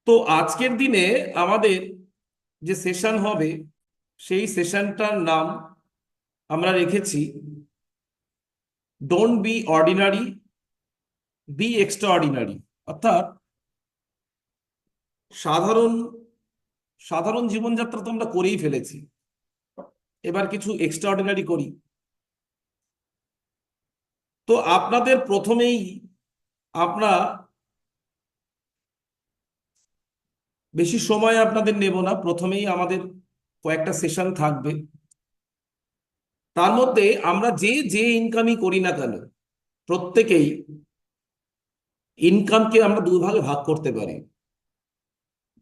তো আজকের দিনে আমাদের যে সেশন হবে সেই সেশনটার নাম আমরা রেখেছি don't be ordinary, be extraordinary. অর্থাৎ সাধারণ সাধারণ জীবনযাত্রা তো আমরা করেই ফেলেছি, এবার কিছু এক্সট্রাঅর্ডিনারি করি। তো আপনাদের প্রথমেই আমরা বেশি সময় আপনাদের নেব না, প্রথমেই আমাদের কয়েকটা সেশন থাকবে। তার মধ্যে আমরা যে যে ইনকামই করি না কেন, প্রত্যেকেই ইনকামকে আমরা দুই ভাগে ভাগ করতে পারি।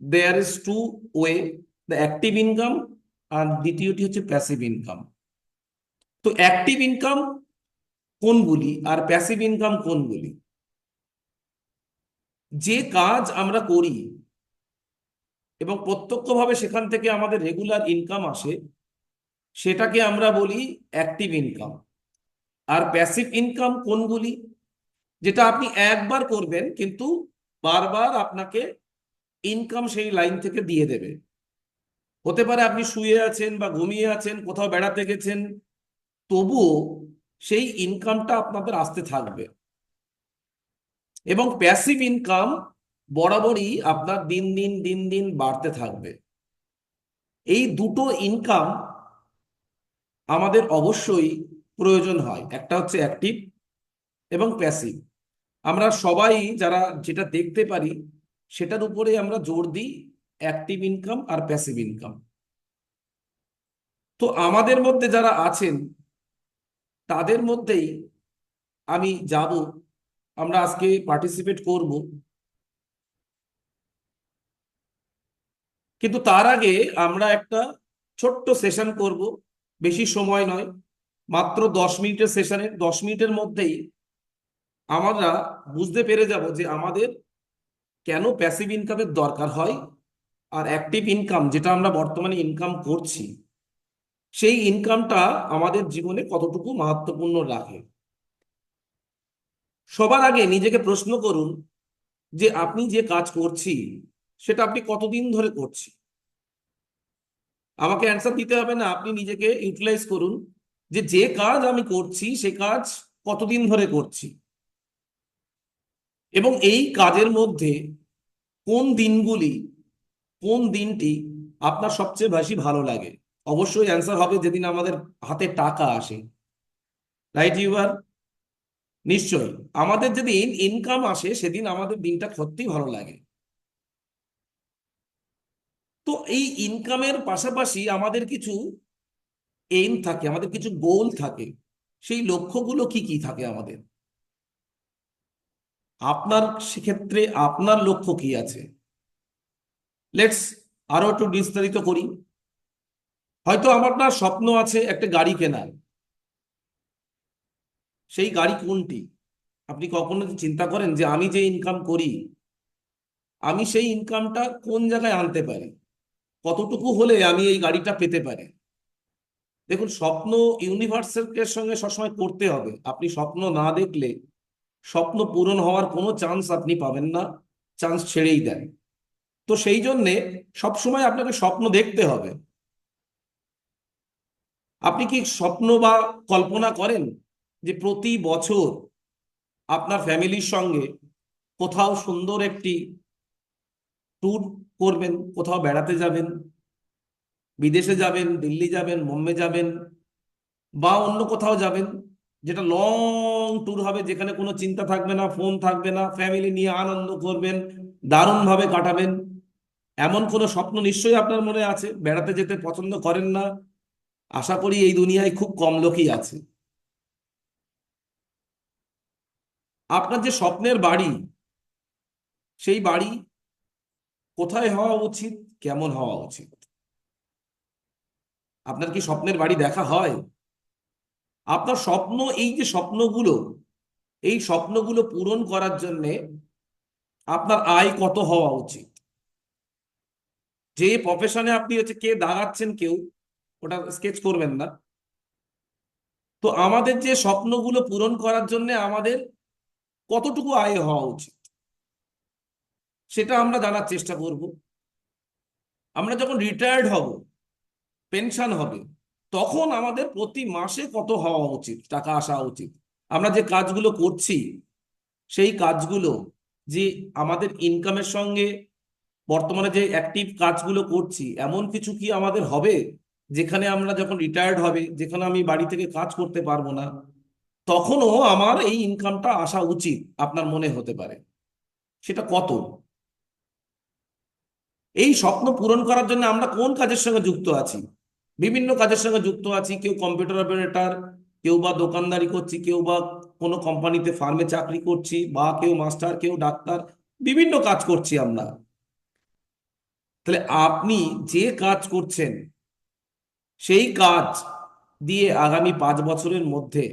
There is two way, the active income আর দ্বিতীয়টি হচ্ছে প্যাসিভ ইনকাম। তো অ্যাক্টিভ ইনকাম কোনগুলি আর প্যাসিভ ইনকাম কোনগুলি? যে কাজ আমরা করি এবং প্রত্যক্ষভাবে সেখান থেকে আমাদের রেগুলার ইনকাম আসে, সেটাকে আমরা বলি অ্যাক্টিভ ইনকাম। আর প্যাসিভ ইনকাম কোনগুলি? যেটা আপনি একবার করবেন কিন্তু বারবার আপনাকে ইনকাম সেই লাইন থেকে দিয়ে দেবে। হতে পারে আপনি শুয়ে আছেন বা ঘুমিয়ে আছেন, কোথাও বেড়াতে গেছেন, তবুও সেই ইনকামটা আপনাদের আসতে থাকবে। এবং প্যাসিভ ইনকাম বরাবরই আপনার দিন দিন দিন দিন বাড়তে থাকবে। এই দুটো ইনকাম আমাদের অবশ্যই প্রয়োজন হয়, একটা হচ্ছে অ্যাক্টিভ এবং প্যাসিভ। আমরা সবাই যারা যেটা দেখতে পারি সেটার উপরে আমরা জোর দিই, অ্যাক্টিভ ইনকাম আর প্যাসিভ ইনকাম। তো আমাদের মধ্যে যারা আছেন তাদের মধ্যেই আমি যাব, আমরা আজকে পার্টিসিপেট করব। কিন্তু তার আগে আমরা একটা ছোট্ট সেশন করব, বেশি সময় নয়, মাত্র 10 মিনিটের সেশনে 10 মিনিটের মধ্যেই আমরা বুঝতে পেরে যাব যে আমাদের কেন প্যাসিভ ইনকামের দরকার হয়, আর অ্যাক্টিভ ইনকাম যেটা আমরা বর্তমানে ইনকাম করছি সেই ইনকামটা আমাদের জীবনে কতটুকু মাহাত্ম্যপূর্ণ রাখে। সবার আগে নিজেকে প্রশ্ন করুন যে আপনি যে কাজ করছি সেটা আপনি কতদিন ধরে করছি। আমাকে অ্যান্সার দিতে হবে না, আপনি নিজেকে ইউটিলাইজ করুন যে যে কাজ আমি করছি সে কাজ কতদিন ধরে করছি, এবং এই কাজের মধ্যে কোন দিনগুলি, কোন দিনটি আপনার সবচেয়ে বেশি ভালো লাগে। অবশ্যই অ্যান্সার হবে যেদিন আমাদের হাতে টাকা আসে, রাইট ইউর? নিশ্চয়ই। আমাদের যেদিন ইনকাম আসে সেদিন আমাদের দিনটা সত্যিই ভালো লাগে। তো এই ইনকামের পাশাপাশি আমাদের কিছু এইম থাকে, আমাদের কিছু গোল থাকে। সেই লক্ষ্যগুলো কি কি থাকে আমাদের? আপনার সেক্ষেত্রে আপনার লক্ষ্য কি আছে? লেটস আরো একটু বিস্তারিত করি। হয়তো আপনার স্বপ্ন আছে একটা গাড়ি কেনার। সেই গাড়ি কোনটি? আপনি কখনো কি চিন্তা করেন যে আমি যে ইনকাম করি, আমি সেই ইনকামটা কোন জায়গায় আনতে পারি, কতটুকু হলে আমি এই গাড়িটা পেতে পারি? দেখুন, স্বপ্ন ইউনিভার্সের সঙ্গে সবসময় করতে হবে। আপনি স্বপ্ন না দেখলে স্বপ্ন পূরণ হওয়ার কোনো চান্স আপনি পাবেন না, চান্স ছেড়েই দেন। তো সেই জন্যে সবসময় আপনাকে স্বপ্ন দেখতে হবে। আপনি কি স্বপ্ন বা কল্পনা করেন যে প্রতি বছর আপনার ফ্যামিলির সঙ্গে কোথাও সুন্দর একটি ট্যুর করবেন, কোথাও বেড়াতে যাবেন, বিদেশে যাবেন, দিল্লি যাবেন, বোম্বে যাবেন, বা অন্য কোথাও যাবেন, যেটা লং ট্যুর হবে, যেখানে কোনো চিন্তা থাকবে না, ফোন থাকবে না, ফ্যামিলি নিয়ে আনন্দ করবেন, দারুণভাবে কাটাবেন? এমন কোনো স্বপ্ন নিশ্চয়ই আপনার মনে আছে। বেড়াতে যেতে পছন্দ করেন না? আশা করি এই দুনিয়ায় খুব কম লোকই আছে। আপনার যে স্বপ্নের বাড়ি, সেই বাড়ি কোথায় হওয়া উচিত, কেমন হওয়া উচিত? আপনার কি স্বপ্নের বাড়ি দেখা হয়? আপনার স্বপ্ন, এই যে স্বপ্নগুলো, এই স্বপ্নগুলো পূরণ করার জন্য আপনার আয় কত হওয়া উচিত? যে প্রফেশনে আপনি হচ্ছে কে দাঁড়াচ্ছেন, কেউ ওটা স্কেচ করবেন না। তো আমাদের যে স্বপ্নগুলো পূরণ করার জন্য আমাদের কতটুকু আয় হওয়া উচিত, সেটা আমরা জানার চেষ্টা করব। আমরা যখন রিটায়ার্ড হব, পেনশন হবে, তখন আমাদের প্রতি মাসে কত হওয়া উচিত, টাকা আসা উচিত। আমরা যে কাজগুলো করছি, সেই কাজগুলো যে আমাদের ইনকামের সঙ্গে বর্তমানে যে অ্যাক্টিভ কাজগুলো করছি, এমন কিছু কি আমাদের হবে যেখানে আমরা যখন রিটায়ার্ড হবে, যেখানে আমি বাড়ি থেকে কাজ করতে পারবো না, তখনও আমার এই ইনকামটা আসা উচিত আপনার মনে হতে পারে। সেটা কত? এই স্বপ্ন পূরণ করার জন্য আমরা কোন কাজের সঙ্গে যুক্ত আছি? বিভিন্ন কাজের সঙ্গে যুক্ত আছি। কেউ কম্পিউটার অপারেটর, কেউ বা দোকানদারি করছি, কেউ বা কোনো কোম্পানিতে ফার্মে চাকরি করছি, বা কেউ মাস্টার, কেউ ডাক্তার, বিভিন্ন কাজ করছি আমরা। তাহলে আপনি যে কাজ করছেন, সেই কাজ দিয়ে আগামী 5 বছরের মধ্যে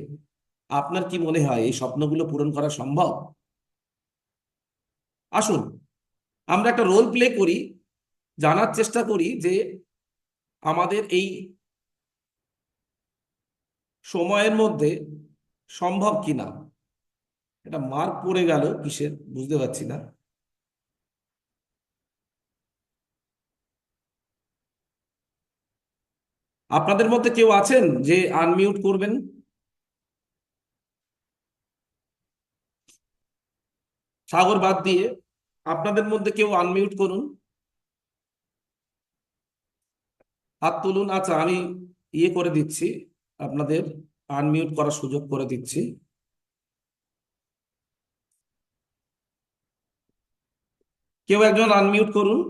আপনার কি মনে হয় এই স্বপ্নগুলো পূরণ করা সম্ভব? আসুন আমরা একটা রোল প্লে করি, জানার চেষ্টা করি যে আমাদের এই সময়ের মধ্যে সম্ভব কিনা। এটা মার্ক পড়ে গেল কিসের বুঝতে পারছি না। আপনাদের মধ্যে কেউ আছেন যে আনমিউট করবেন? সাগর বাদ দিয়ে আপনাদের মধ্যে কেউ আনমিউট করুন, হাত তুলুন। আচ্ছা, আমি ইয়ে করে দিচ্ছি, আপনাদের আনমিউট করার সুযোগ করে দিচ্ছি। কেউ একজন আনমিউট করুন।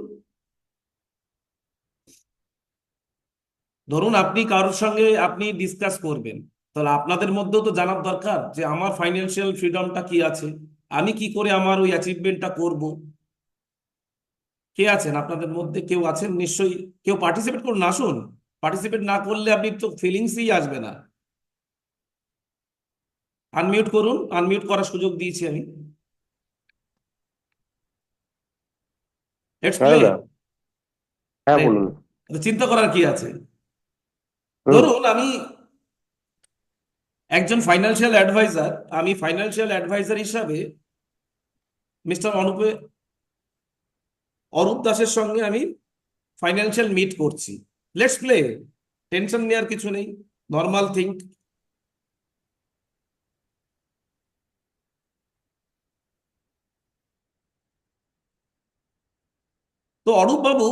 ধরুন আপনি কারোর সঙ্গে আপনি ডিসকাস করবেন, তাহলে আপনাদের মধ্যেও তো জানার দরকার যে আমার ফাইন্যান্সিয়াল ফ্রিডমটা কি আছে, আমি কি করে আমার ওই অ্যাচিভমেন্টটা করব। কে আছেন আপনাদের মধ্যে? কেউ আছেন নিশ্চয়ই। কেউ পার্টিসিপেট করুন, আসুন। পার্টিসিপেট না করলে আপনি তো ফিলিংসই আসবে না। আনমিউট করুন, আনমিউট করার সুযোগ দিয়েছি আমি। লেটস হ্যাঁ প্লে। দাদা। হ্যাঁ আরে, বলুন। চিন্তা করার কি আছে? হুম। ধরুন আমি একজন ফাইন্যান্সিয়াল অ্যাডভাইজার, আমি ফাইন্যান্সিয়াল অ্যাডভাইজার হিসাবে মিস্টার অরূপ দাসের সঙ্গে আমি ফাইন্যান্সিয়াল মিট করছি। Let's play. টেনশন নেওয়ার কিছু নেই, নর্মাল থিঙ্ক। তো অরূপ বাবু,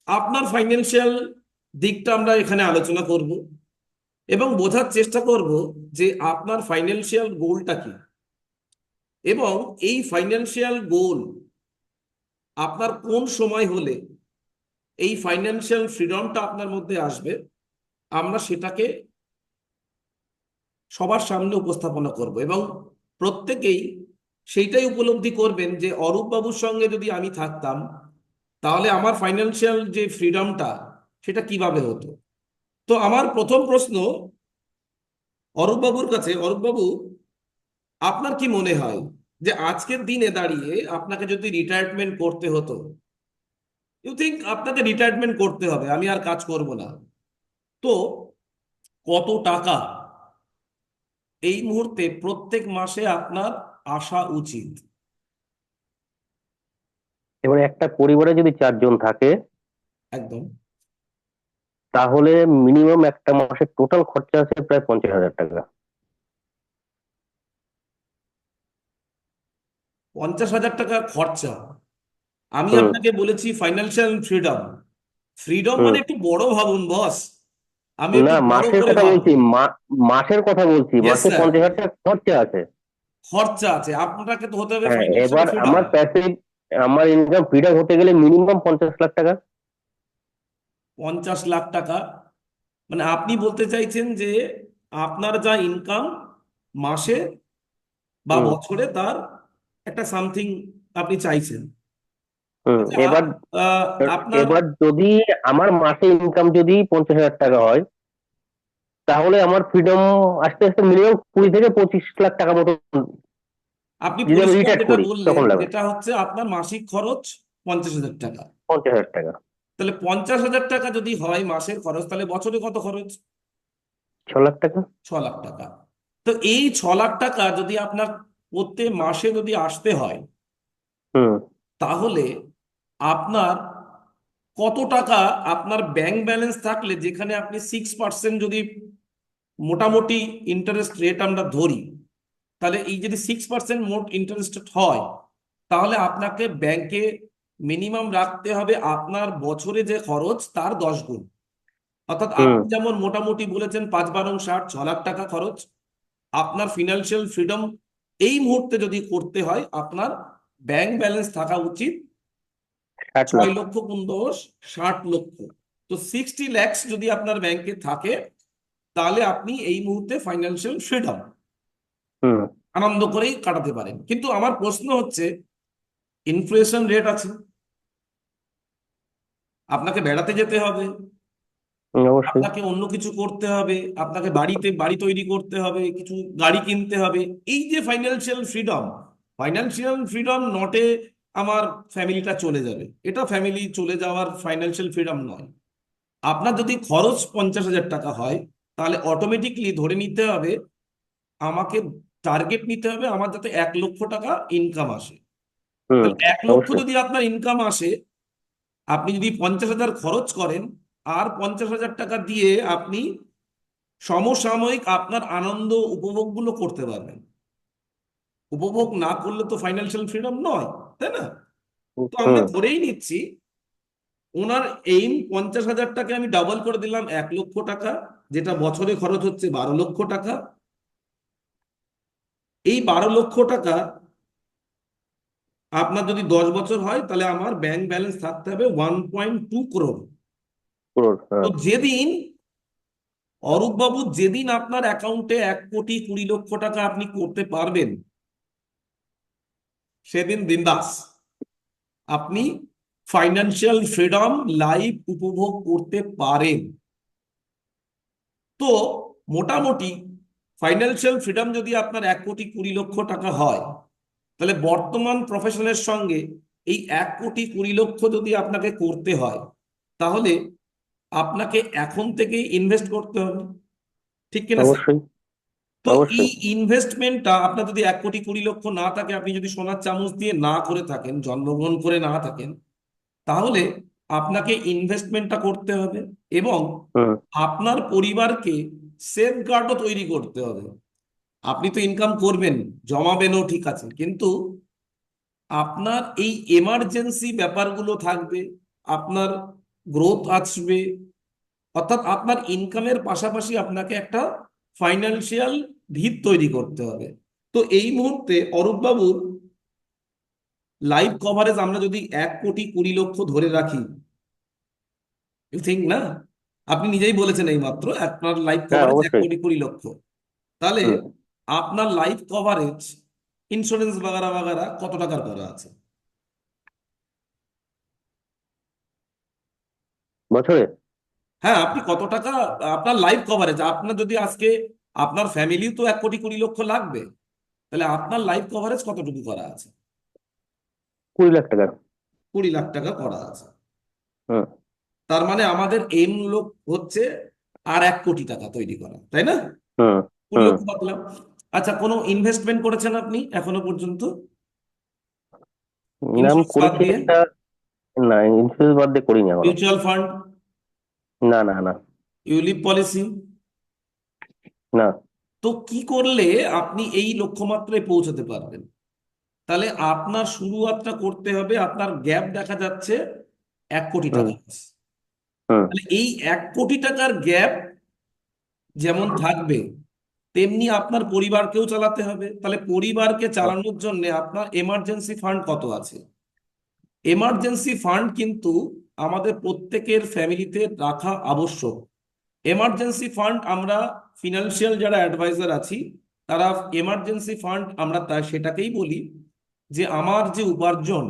আপনার ফাইন্যান্সিয়াল দিকটা আমরা এখানে আলোচনা করব এবং বোঝার চেষ্টা করব যে আপনার ফাইন্যান্সিয়াল গোলটা কি, এবং এই ফাইন্যান্সিয়াল গোল আপনার কোন সময় হলে এই ফাইন্যান্সিয়াল ফ্রিডমটা আপনার মধ্যে আসবে, আমরা সেটাকে সবার সামনে উপস্থাপনা করব। এবং প্রত্যেকেই সেইটাই উপলব্ধি করবেন যে অরূপ বাবুর সঙ্গে যদি আমি থাকতাম, তাহলে আমার ফাইন্যান্সিয়াল যে ফ্রিডমটা সেটা কিভাবে হতো। তো আমার প্রথম প্রশ্ন অরূপ বাবুর কাছে। অরূপ বাবু, আপনার কি মনে হয় যে আজকের দিনে দাঁড়িয়ে আপনাকে যদি রিটায়ারমেন্ট করতে হতো, ইউ থিঙ্ক আপনাকে রিটায়ারমেন্ট করতে হবে, আমি আর কাজ করব না, তো কত টাকা এই মুহূর্তে প্রত্যেক মাসে আপনার আসা উচিত? এবারে একটা পরিবারে যদি 4 জন থাকে, একদম। তাহলে মিনিমাম একটা মাসের টোটাল খরচা আছে প্রায় 50,000 টাকা। 50,000 টাকা খরচা? আমি হুম। আপনাকে বলেছি ফাইন্যান্সিয়াল ফ্রিডম। ফ্রিডম হুম। মানে একটু বড় ভাবুন বস, আমি একটু না, বড় মাসের করে কথা বলছি, ভাববো। মাসের কথা বলছি, ইয়েস মাসে স্যার। 50,000 টাকা খরচা আছে। খরচা আছে, আপনাকে তো হতে হবে হ্যাঁ, ফাইন্যান্সিয়াল এবার ফ্রিডম। আমার প্যাসিভ, আমার ইনকাম ফ্রিডম হতে গেলে মিনিমাম 50,00,000 টাকা। 50 লাখ টাকা? মানে আপনি বলতে চাইছেন যে আপনার যা ইনকাম মাসে বা হুম। বছরে, তার একটা সামথিং আপনি চাইছেন। হুম। আচ্ছা, এবার আপনার এবার যদি আমার মাসে ইনকাম যদি 50,000 টাকা হয়, তাহলে আমার ফ্রিডম আস্তে আস্তে মিনিমাম 20 থেকে 25 লাখ টাকা মতো, আপনি যদি আমি পরিষ্কার রিটায়ার যেটা করি বললেন, তখন লাগবে। যেটা হচ্ছে আপনার মাসিক খরচ 50,000 টাকা। 50,000 টাকা। তাহলে 50,000 টাকা যদি হয় মাসের খরচ, তাহলে বছরে কত খরচ? 6 লাখ টাকা। 6 লাখ টাকা। তো এই 6 লাখ টাকা যদি আপনার প্রত্যেক মাসে যদি আসতে হয়, হুম। তাহলে আপনার কত টাকা আপনার ব্যাংক ব্যালেন্স থাকলে, যেখানে আপনি 6% যদি মোটামুটি ইন্টারেস্ট রেট আমরা ধরি, তাহলে এই যদি 6% মোট ইন্টারেস্ট হয়, তাহলে আপনাকে ব্যাংকে মিনিমাম রাখতে হবে আপনার বছরে যে খরচ তার 10 গুণ। অর্থাৎ হুম। আপনি যেমন মোটামুটি বলেছেন 5 × 12 = 6 লাখ টাকা খরচ, আপনার ফিনান্সিয়াল ফ্রিডম এই মুহূর্তে যদি করতে হয়, আপনার ব্যাংক ব্যালেন্স থাকা উচিত 60 লাখ। 6 লক্ষ × 10 = 60 লক্ষ। তো 60 lakhs যদি আপনার ব্যাংকে থাকে, তাহলে আপনি এই মুহূর্তে ফাইন্যান্সিয়াল ফ্রিডম হুম। আনন্দ করেই কাটাতে পারেন। কিন্তু আমার প্রশ্ন হচ্ছে, ইনফ্লেশন রেট আছে, আপনাকে বেড়াতে যেতে হবে, অবশ্যই। আপনাকে অন্য কিছু করতে হবে, আপনাকে বাড়িতে বাড়ি তৈরি করতে হবে, কিছু গাড়ি কিনতে হবে। এই যে ফাইন্যান্সিয়াল ফ্রিডম নটে আমার ফ্যামিলিটা চলে যাবে, এটা ফ্যামিলি চলে যাওয়ার ফাইন্যান্সিয়াল ফ্রিডম নয়। আপনার যদি খরচ 50,000 টাকা হয়, তাহলে অটোমেটিকলি ধরে নিতে হবে, আমাকে টার্গেট নিতে হবে আমার যাতে 1 লক্ষ টাকা ইনকাম আসে। হুম। তাহলে 1 লক্ষ অবশ্যই। যদি আপনার ইনকাম আসে, আপনি যদি 50,000 খরচ করেন, আর 50,000 টাকা দিয়ে আপনি সমসাময়িক আপনার আনন্দ উপভোগগুলো করতে পারবেন। উপভোগ না করলে তো ফাইন্যান্সিয়াল ফ্রিডম নয়, তাই না? তো আমরা হুম। ধরেই নিচ্ছি ওনার এইম 50,000টাকে আমি ডাবল করে দিলাম 1 লক্ষ টাকা, যেটা বছরে খরচ হচ্ছে 12 লক্ষ টাকা। এই 12 লক্ষ টাকা আপনার যদি 10 বছর হয়, তাহলে আমার ব্যাংক ব্যালেন্স থাকতে হবে 1.2 crore। crore, তো হ্যাঁ। যেদিন অরূপবাবু, যেদিন আপনার অ্যাকাউন্টে 1,20,20,00,000 টাকা আপনি করতে পারবেন, সেদিন বিন্দাস আপনি ফাইন্যান্সিয়াল ফ্রিডম লাইফ উপভোগ করতে পারেন। তো মোটামুটি ফাইন্যান্সিয়াল ফ্রিডম যদি আপনার 1,20,20,00,000 টাকা হয়, তাহলে বর্তমান প্রফেশনের সঙ্গে এই 1,20,20,00,000 যদি আপনাকে করতে হয়, তাহলে আপনাকে এখন থেকে ইনভেস্ট করতে হবে, ঠিক কিনা স্যার? অবশ্যই। তো এই অবশ্যই। ইনভেস্টমেন্টটা আপনার যদি 1,20,20,00,000 না থাকে, আপনি যদি সোনার চামচ দিয়ে না করে থাকেন, জন্মগ্রহণ করে না থাকেন, তাহলে আপনাকে ইনভেস্টমেন্টটা করতে হবে, এবং হুম। আপনার পরিবারকে সেফগার্ডও তৈরি করতে হবে। আপনি তো ইনকাম করবেন, জমাবেনও, ঠিক আছে, কিন্তু আপনার এই এমার্জেন্সি ব্যাপারগুলো থাকবে, আপনার গ্রোথ আসবে, অর্থাৎ আপনার ইনকামের পাশাপাশি আপনাকে একটা ফাইন্যান্সিয়াল ভিত তৈরি করতে হবে। তো এই মুহূর্তে অরূপবাবুর লাইফ কভারেজ আমরা যদি 1,20,20,00,000 ধরে রাখি, ইউ থিঙ্ক না? আপনি নিজেই বলেছেন এই মাত্র আপনার লাইফ হ্যাঁ, কভারেজ এক অবশ্যই। কোটি কুড়ি লক্ষ তাহলে হুম। আপনার লাইফ কভারেজ ইন্স্যুরেন্স বাগারা বাগারা কত টাকার করা আছে? বছরে। হ্যাঁ, আপনি কত টাকা আপনার লাইফ কভারেজ, আপনার যদি আজকে আপনার ফ্যামিলিও তো 1,20,20,00,000 লাগবে, তাহলে আপনার লাইফ কভারেজ কতটুকু করা আছে? 20 লাখ টাকা। 20 লাখ টাকা করা আছে। হুম। তার মানে আমাদের এম লোক হচ্ছে আর 1 কোটি টাকা তৈরি করা, তাই না? হুম। 20 লক্ষ হুম। বাদলাম। আচ্ছা, কোনো ইনভেস্টমেন্ট করেছেন আপনি এখনো পর্যন্ত, নাম ইন্স্যুরেন্স বাদ করেছি দিয়ে? একটা। না, ইন্স্যুরেন্স বাদ দিয়ে করিনি এখনো। মিউচুয়াল ফান্ড, না, না, না। ইউলিপ পলিসি? না। তো কি করলে আপনি এই লক্ষ্যমাত্রায় পৌঁছাতে পারবেন? তাহলে আপনার শুরুয়াতটা করতে হবে, আপনার গ্যাপ দেখা যাচ্ছে 1 কোটি টাকা। হুম। হুম। তাহলে এই 1 কোটি টাকার গ্যাপ যেমন থাকবে, তেমনি আপনার পরিবারকেও চালাতে হবে। তাহলে পরিবারকে চালানোর জন্য আপনার এমার্জেন্সি ফান্ড কত আছে? এমার্জেন্সি ফান্ড কিন্তু আমাদের প্রত্যেকের ফ্যামিলিতে রাখা আবশ্যক। এমার্জেন্সি ফান্ড আমরা ফিনান্সিয়াল যারা অ্যাডভাইজার আছি, তারা এমার্জেন্সি ফান্ড আমরা সেটাকেই বলি যে আমার যে উপার্জন,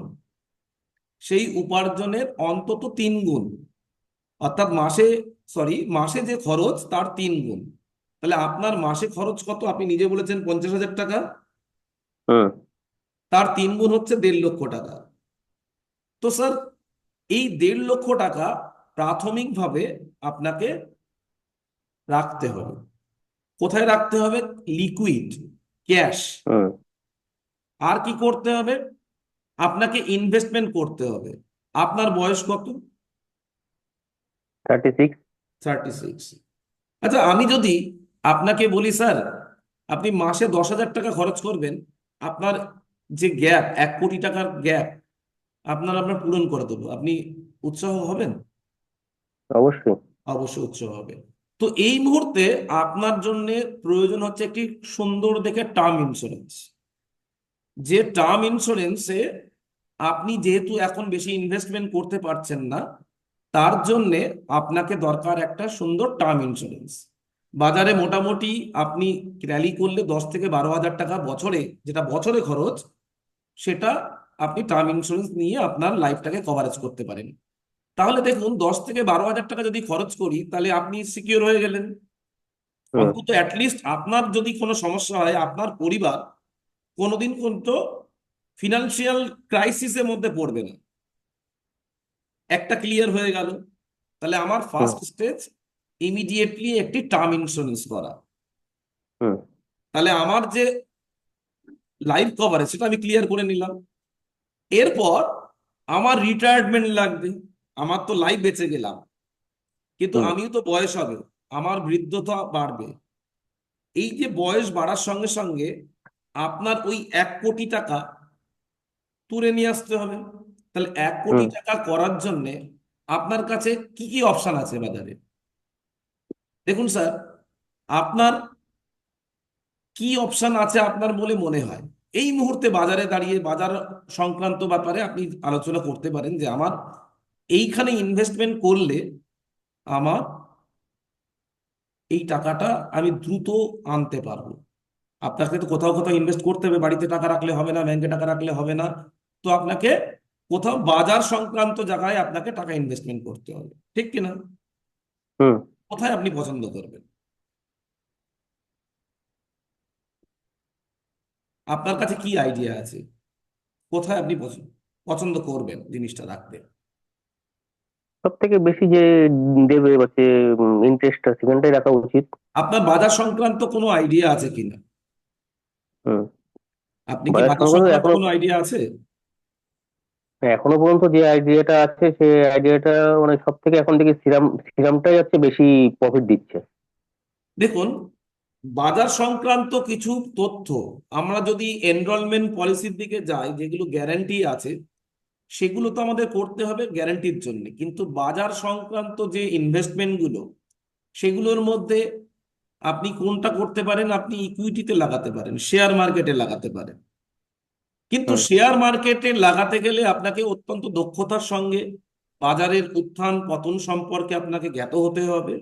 সেই উপার্জনের অন্তত 3 গুণ, অর্থাৎ মাসে যে খরচ তার 3 গুণ। তাহলে আপনার মাসে খরচ কত? আপনি নিজে বলেছেন 50,000 টাকা, হুম। তার 3 গুণ হচ্ছে 1,50,000 টাকা। তো স্যার, এই 1,50,000 টাকা প্রাথমিকভাবে আপনাকে রাখতে হবে। কোথায় রাখতে হবে? Liquid cash. হুম। আর কি করতে হবে? আপনাকে ইনভেস্টমেন্ট করতে হবে। আপনার বয়স কত? 36। 36। আচ্ছা, আমি যদি আপনাকে বলি স্যার, আপনি মাসে 10,000 টাকা খরচ করবেন, আপনার যে গ্যাপ, 1 কোটি টাকার গ্যাপ আপনার পূরণ করে দেবো, আপনি উৎসাহ হবেন? অবশ্যই। অবশ্যই উৎসাহ হবে। তো এই মুহূর্তে আপনার জন্য প্রয়োজন হচ্ছে একটি সুন্দর দেখে টার্ম ইন্স্যুরেন্স। যে টার্ম ইন্স্যুরেন্সে আপনি যেহেতু এখন বেশি ইনভেস্টমেন্ট করতে পারছেন না, তার জন্যে আপনাকে দরকার একটা সুন্দর টার্ম ইন্স্যুরেন্স। বাজারে মোটামুটি আপনি ক্র্যালি করলে 10 থেকে 12 হাজার টাকা বছরে, যেটা বছরে খরচ, সেটা আপনি টার্ম ইন্স্যুরেন্স নিয়ে আপনার লাইফটাকে কভারেজ করতে পারেন। তাহলে দেখুন, 10 থেকে 12 হাজার টাকা যদি খরচ করি, তাহলে আপনি সিকিউর হয়ে গেলেন। হুম। অন্তত অ্যাটলিস্ট আপনার যদি কোনো সমস্যা হয়, আপনার পরিবার কোনোদিন কিন্তু ফিনান্সিয়াল ক্রাইসিসের মধ্যে পড়বে না। একটা ক্লিয়ার হয়ে গেল। তাহলে আমার হুম। ফার্স্ট স্টেজ ইমিডিয়েটলি একটি টার্ম ইন্স্যুরেন্স করা। হুম। তাহলে আমার যে লাইফ কভারেজ সেটা আমি ক্লিয়ার করে নিলাম। এরপর আমার রিটায়ারমেন্ট লাগবে। আমার তো লাইফ বেঁচে গেলাম, কিন্তু হুম। আমিও তো বয়স হবে, আমার বৃদ্ধতা বাড়বে। এই যে বয়স বাড়ার সঙ্গে সঙ্গে আপনার ওই 1 কোটি টাকা তুলে নিয়ে আসতে হবে। তাহলে এক কোটি হুম। টাকা করার জন্যে আপনার কাছে কি কি অপশন আছে বাজারে? দেখুন স্যার, আপনার কি অপশন আছে আপনার বলে মনে হয় এই মুহূর্তে বাজারে দাঁড়িয়ে? বাজার সংক্রান্ত ব্যাপারে আপনি আলোচনা করতে পারেন যে আমার এইখানে ইনভেস্টমেন্ট করলে আমার এই টাকাটা আমি দ্রুত আনতে পারবো। আপনাকে তো কোথাও কোথাও ইনভেস্ট করতে হবে, বাড়িতে টাকা রাখলে হবে না, ব্যাংকে টাকা রাখলে হবে না। তো আপনাকে কোথাও বাজার সংক্রান্ত জায়গায় আপনাকে টাকা ইনভেস্টমেন্ট করতে হবে, ঠিক কিনা? হুম। কোথায় আপনি পছন্দ করবেন? আপনার কাছে কি আইডিয়া আছে? কোথায় আপনি পছন্দ করবেন জিনিসটা রাখতে? সব থেকে বেশি যে দেবে বা যে ইন্টারেস্টটা সেখানটাই রাখা উচিত। আপনার বাজার সংক্রান্ত কোনো আইডিয়া আছে কিনা? হুম। আপনি কি বাজার বাজার সংক্রান্ত সংক্রান্ত এখনো, কোনো আইডিয়া আছে? এখনো পর্যন্ত যে আইডিয়াটা আছে সেই আইডিয়াটা মানে সব থেকে এখন থেকে সিরামটাই হচ্ছে বেশি প্রফিট দিচ্ছে। দেখুন, বাজার সংক্রান্ত কিছু তথ্য আমরা যদি এনরোলমেন্ট পলিসির দিকে যাই, যেগুলো গ্যারান্টি আছে, সেগুলো তো আমাদের করতে হবে গ্যারান্টির জন্য। কিন্তু বাজার সংক্রান্ত যে ইনভেস্টমেন্ট গুলো, সেগুলোর মধ্যে আপনি কোনটা করতে পারেন? আপনি ইকুইটিতে লাগাতে পারেন, শেয়ার মার্কেটে লাগাতে পারেন। কিন্তু হুম। শেয়ার মার্কেটে লাগাতে গেলে আপনাকে অত্যন্ত দক্ষতার সঙ্গে বাজারের উত্থান পতন সম্পর্কে আপনাকে জ্ঞাত হতে হবে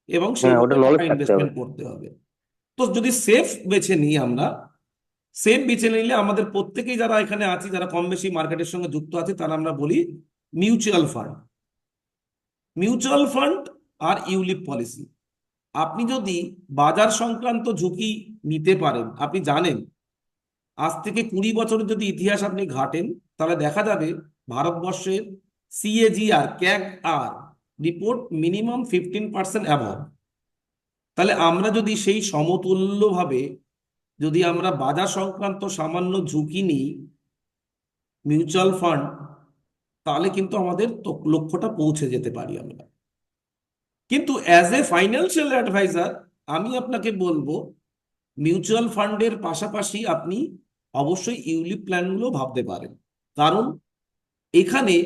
এবং হ্যাঁ, সেইভাবে ওটা টাকা নলেজ থাকতে হবে। ইনভেস্টমেন্ট করতে হবে। তো যদি সেফ বেছে নিই আমরা, সেফ বেছে নিলে আমাদের প্রত্যেকেই যারা এখানে আছি, যারা কম বেশি মার্কেটের সঙ্গে যুক্ত আছে, তারা আমরা বলি মিউচুয়াল ফান্ড। মিউচুয়াল ফান্ড আর ইউলিপ পলিসি। আপনি যদি বাজার সংক্রান্ত ঝুঁকি নিতে পারেন, আপনি জানেন আজ থেকে 20 বছরের যদি ইতিহাস আপনি ঘাটেন, তাহলে দেখা যাবে ভারতবর্ষের সিএজিআর, ক্যাগ আর রিপোর্ট মিনিমাম 15% অ্যাভাব। তাহলে আমরা যদি সেই সমতুল্যভাবে যদি আমরা বাজার সংক্রান্ত সামান্য ঝুঁকি নিই মিউচুয়াল ফান্ড, তাহলে কিন্তু আমাদের তো লক্ষ্যটা পৌঁছে যেতে পারি আমরা। কিন্তু অ্যাজ এ ফাইন্যান্সিয়াল অ্যাডভাইজার আমি আপনাকে বলবো, মিউচুয়াল ফান্ডের পাশাপাশি আপনি অবশ্যই ইউলিপ প্ল্যানগুলো ভাবতে পারেন। কারণ এখানে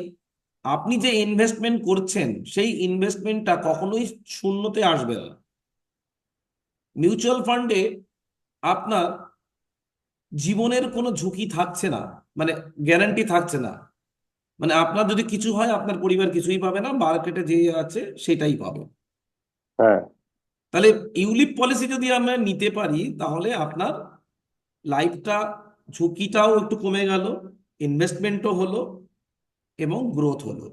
আপনি যে ইনভেস্টমেন্ট করছেন, সেই ইনভেস্টমেন্টটা কখনোই শূন্যতে আসবে না। মিউচুয়াল ফান্ডে আপনার জীবনের কোনো ঝুঁকি থাকছে না, মানে গ্যারান্টি থাকছে না। মানে আপনার যদি কিছু হয়, আপনার পরিবার কিছুই পাবে না, মার্কেটে যে আছে সেটাই পাবে। হ্যাঁ। তাহলে ইউলিপ পলিসি যদি আমরা নিতে পারি, তাহলে আপনার লাইফটা, ঝুঁকিটাও একটু কমে গেল, ইনভেস্টমেন্টও হলো এবং গ্রোথ হলো।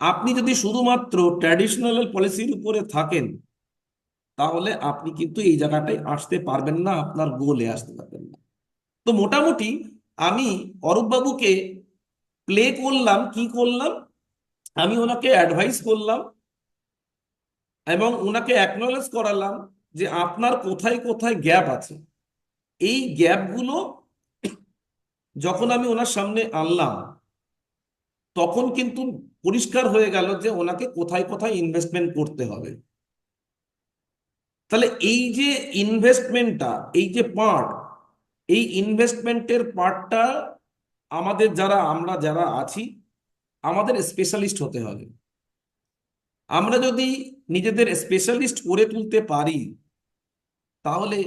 আপনি যদি শুধুমাত্র ট্র্যাডিশনাল পলিসির উপরে থাকেন, তাহলে আপনি কিন্তু এই জায়গাটায় আসতে পারবেন না, আপনার গোলে আসতে পারবেন না। তো মোটামুটি আমি অরূপ বাবুকে প্লে করলাম, কি করলাম, আমি ওনাকে অ্যাডভাইস করলাম এবং ওনাকে অ্যাকনলেজ করালাম যে আপনার কোথায় কোথায় গ্যাপ আছে। এই গ্যাপগুলো যখন আমি ওনার সামনে আনলাম, তখন কিন্তু পরিষ্কার হয়ে গেল যে ওনাকে কোথায় কোথায় ইনভেস্টমেন্ট করতে হবে। তাহলে এই যে ইনভেস্টমেন্টটা, এই যে পার্ট, এই ইনভেস্টমেন্টের পার্টটা আমাদের আমরা যারা আছি, আমাদের স্পেশালিস্ট হতে হবে। আমরা যদি নিজেদের স্পেশালিস্ট করে তুলতে পারি, তাহলে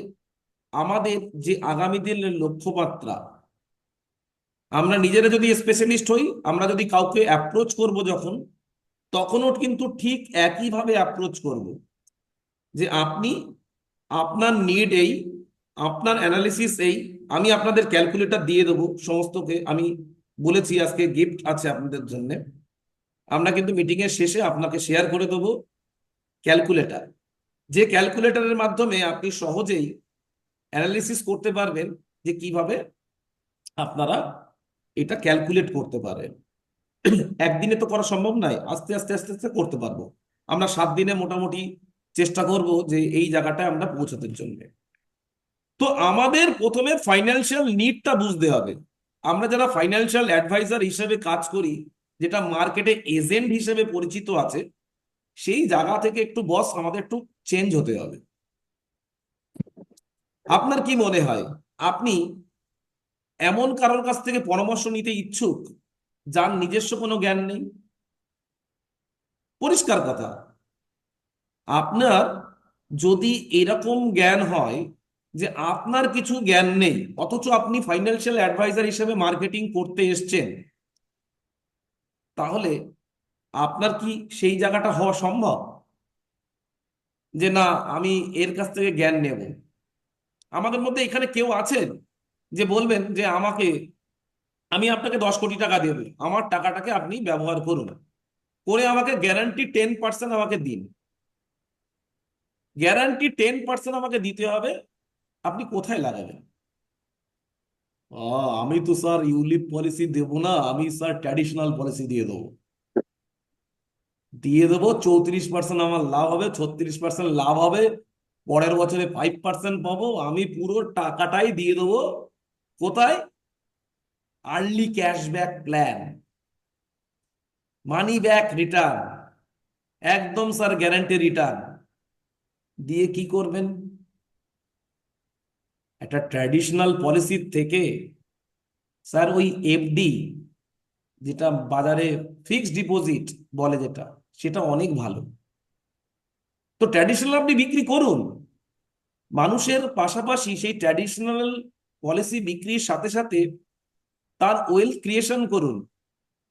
আমাদের যে আগামী দিনের লক্ষ্যমাত্রা, আমরা নিজেরা যদি স্পেশালিস্ট হই, আমরা যদি কাউকে অ্যাপ্রোচ করব যখন, তখনও কিন্তু ঠিক একইভাবে অ্যাপ্রোচ করব যে আপনি, আপনার নিড এই, আপনার অ্যানালিসিস এই, আমি আপনাদের ক্যালকুলেটর দিয়ে দেবো সমস্তকে। আমি বলেছি আজকে গিফট আছে আপনাদের জন্য। আমরা কিন্তু মিটিং এর শেষে আপনাকে শেয়ার করে দেবো ক্যালকুলেটর, যে ক্যালকুলেটরের মাধ্যমে আপনি সহজেই অ্যানালিসিস করতে পারবেন যে কিভাবে আপনারা এটা ক্যালকুলেট করতে পারেন। একদিনে তো করা সম্ভব নয়, আস্তে আস্তে আস্তে আস্তে করতে পারবো। আমরা 7 দিনে মোটামুটি চেষ্টা করব যে এই জায়গাটায় আমরা পৌঁছাতে জন্য। তো আমাদের প্রথমে ফাইন্যান্সিয়াল নিডটা বুঝতে হবে। আমরা যারা ফাইন্যান্সিয়াল অ্যাডভাইজার হিসেবে কাজ করি, যেটা মার্কেটে এজেন্ট হিসেবে পরিচিত আছে, সেই জায়গা থেকে একটু বস আমাদের একটু চেঞ্জ হতে হবে। আপনার কি মনে হয়, আপনি এমন কারোর কাছ থেকে পরামর্শ নিতে ইচ্ছুক যার নিজস্ব কোনো জ্ঞান নেই? পরিষ্কার কথা, আপনার যদি এরকম জ্ঞান হয় যে আপনার কিছু জ্ঞান নেই, অথচ আপনি ফাইন্যান্সিয়াল অ্যাডভাইজার হিসেবে মার্কেটিং করতে এসছেন, তাহলে আপনার কি সেই জায়গাটা হওয়া সম্ভব যে না, আমি এর কাছ থেকে জ্ঞান নেব? আমাদের মধ্যে এখানে কেউ আছেন যে বলবেন যে আমাকে, আমি আপনাকে 10 কোটি টাকা দেব, আমার টাকাটাকে আপনি ব্যবহার করুন, করে আমাকে গ্যারান্টি 10% আমাকে দিন, গ্যারান্টি 10% আমাকে দিতে হবে, আপনি কোথায় লাগাবেন? আমি তো স্যার ইউলিপ পলিসি দেবো না, আমি স্যার ট্র্যাডিশনাল পলিসি দিয়ে দেবো 34% আমার লাভ হবে, 36% লাভ হবে, পরের বছরে 5% পাবো, আমি পুরো টাকাটাই দিয়ে দেবো। কোথায়? Early cashback plan, money back return, একদম স্যার গ্যারান্টি রিটার্ন দিয়ে কি করবেন? একটা ট্র্যাডিশনাল পলিসির থেকে স্যার ওই এফডি, যেটা বাজারে ফিক্সড ডিপোজিট বলে যেটা, সেটা অনেক ভালো। তো ট্র্যাডিশনাল আপনি বিক্রি করুন, মানুষের পাশাপাশি সেই ট্র্যাডিশনাল পলিসি বিক্রির সাথে সাথে তার ওয়েলথ ক্রিয়েশন করুন।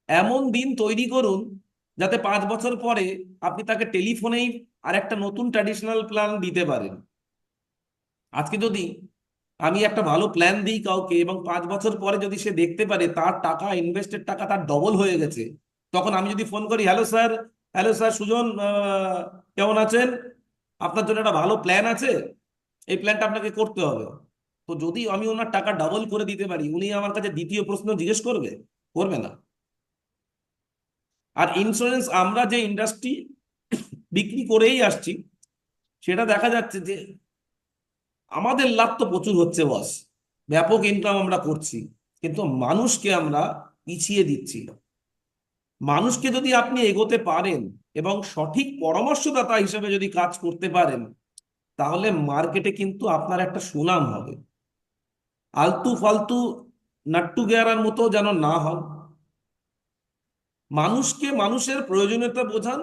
এমন দিন তৈরি করুন যাতে 5 বছর পরে আপনি তাকে টেলিফোনেই আর একটা নতুন ট্র্যাডিশনাল প্ল্যান দিতে পারেন। আজকে যদি আমি একটা ভালো প্ল্যান দিই কাউকে, এবং 5 বছর পরে যদি সে দেখতে পারে তার টাকা, ইনভেস্টেড টাকা তার ডবল হয়ে গেছে, তখন আমি যদি ফোন করি, hello sir, hello sir Sujan, কেমন আছেন, আপনার জন্য একটা ভালো প্ল্যান আছে, এই প্ল্যানটা আপনাকে করতে হবে। তো যদি আমি ওনার টাকা ডাবল করে দিতে পারি, উনি আমার কাছে দ্বিতীয় প্রশ্ন জিজ্ঞেস করবে? করবে না। আর ইন্স্যুরেন্স আমরা যে ইন্ডাস্ট্রি বিক্রি করেই আসছি, সেটা দেখা যাচ্ছে যে আমাদের লাভ তো প্রচুর হচ্ছে বস, ব্যাপক ইনকাম আমরা করছি, কিন্তু মানুষকে আমরা পিছিয়ে দিচ্ছি। মানুষকে যদি আপনি এগোতে পারেন এবং সঠিক পরামর্শদাতা হিসেবে যদি কাজ করতে পারেন, তাহলে মার্কেটে কিন্তু আপনার একটা সুনাম হবে। আলতু ফালতু নাট্টু গেয়ারার মতো যেন না হয়। মানুষকে মানুষের প্রয়োজনীয়তা বোঝান,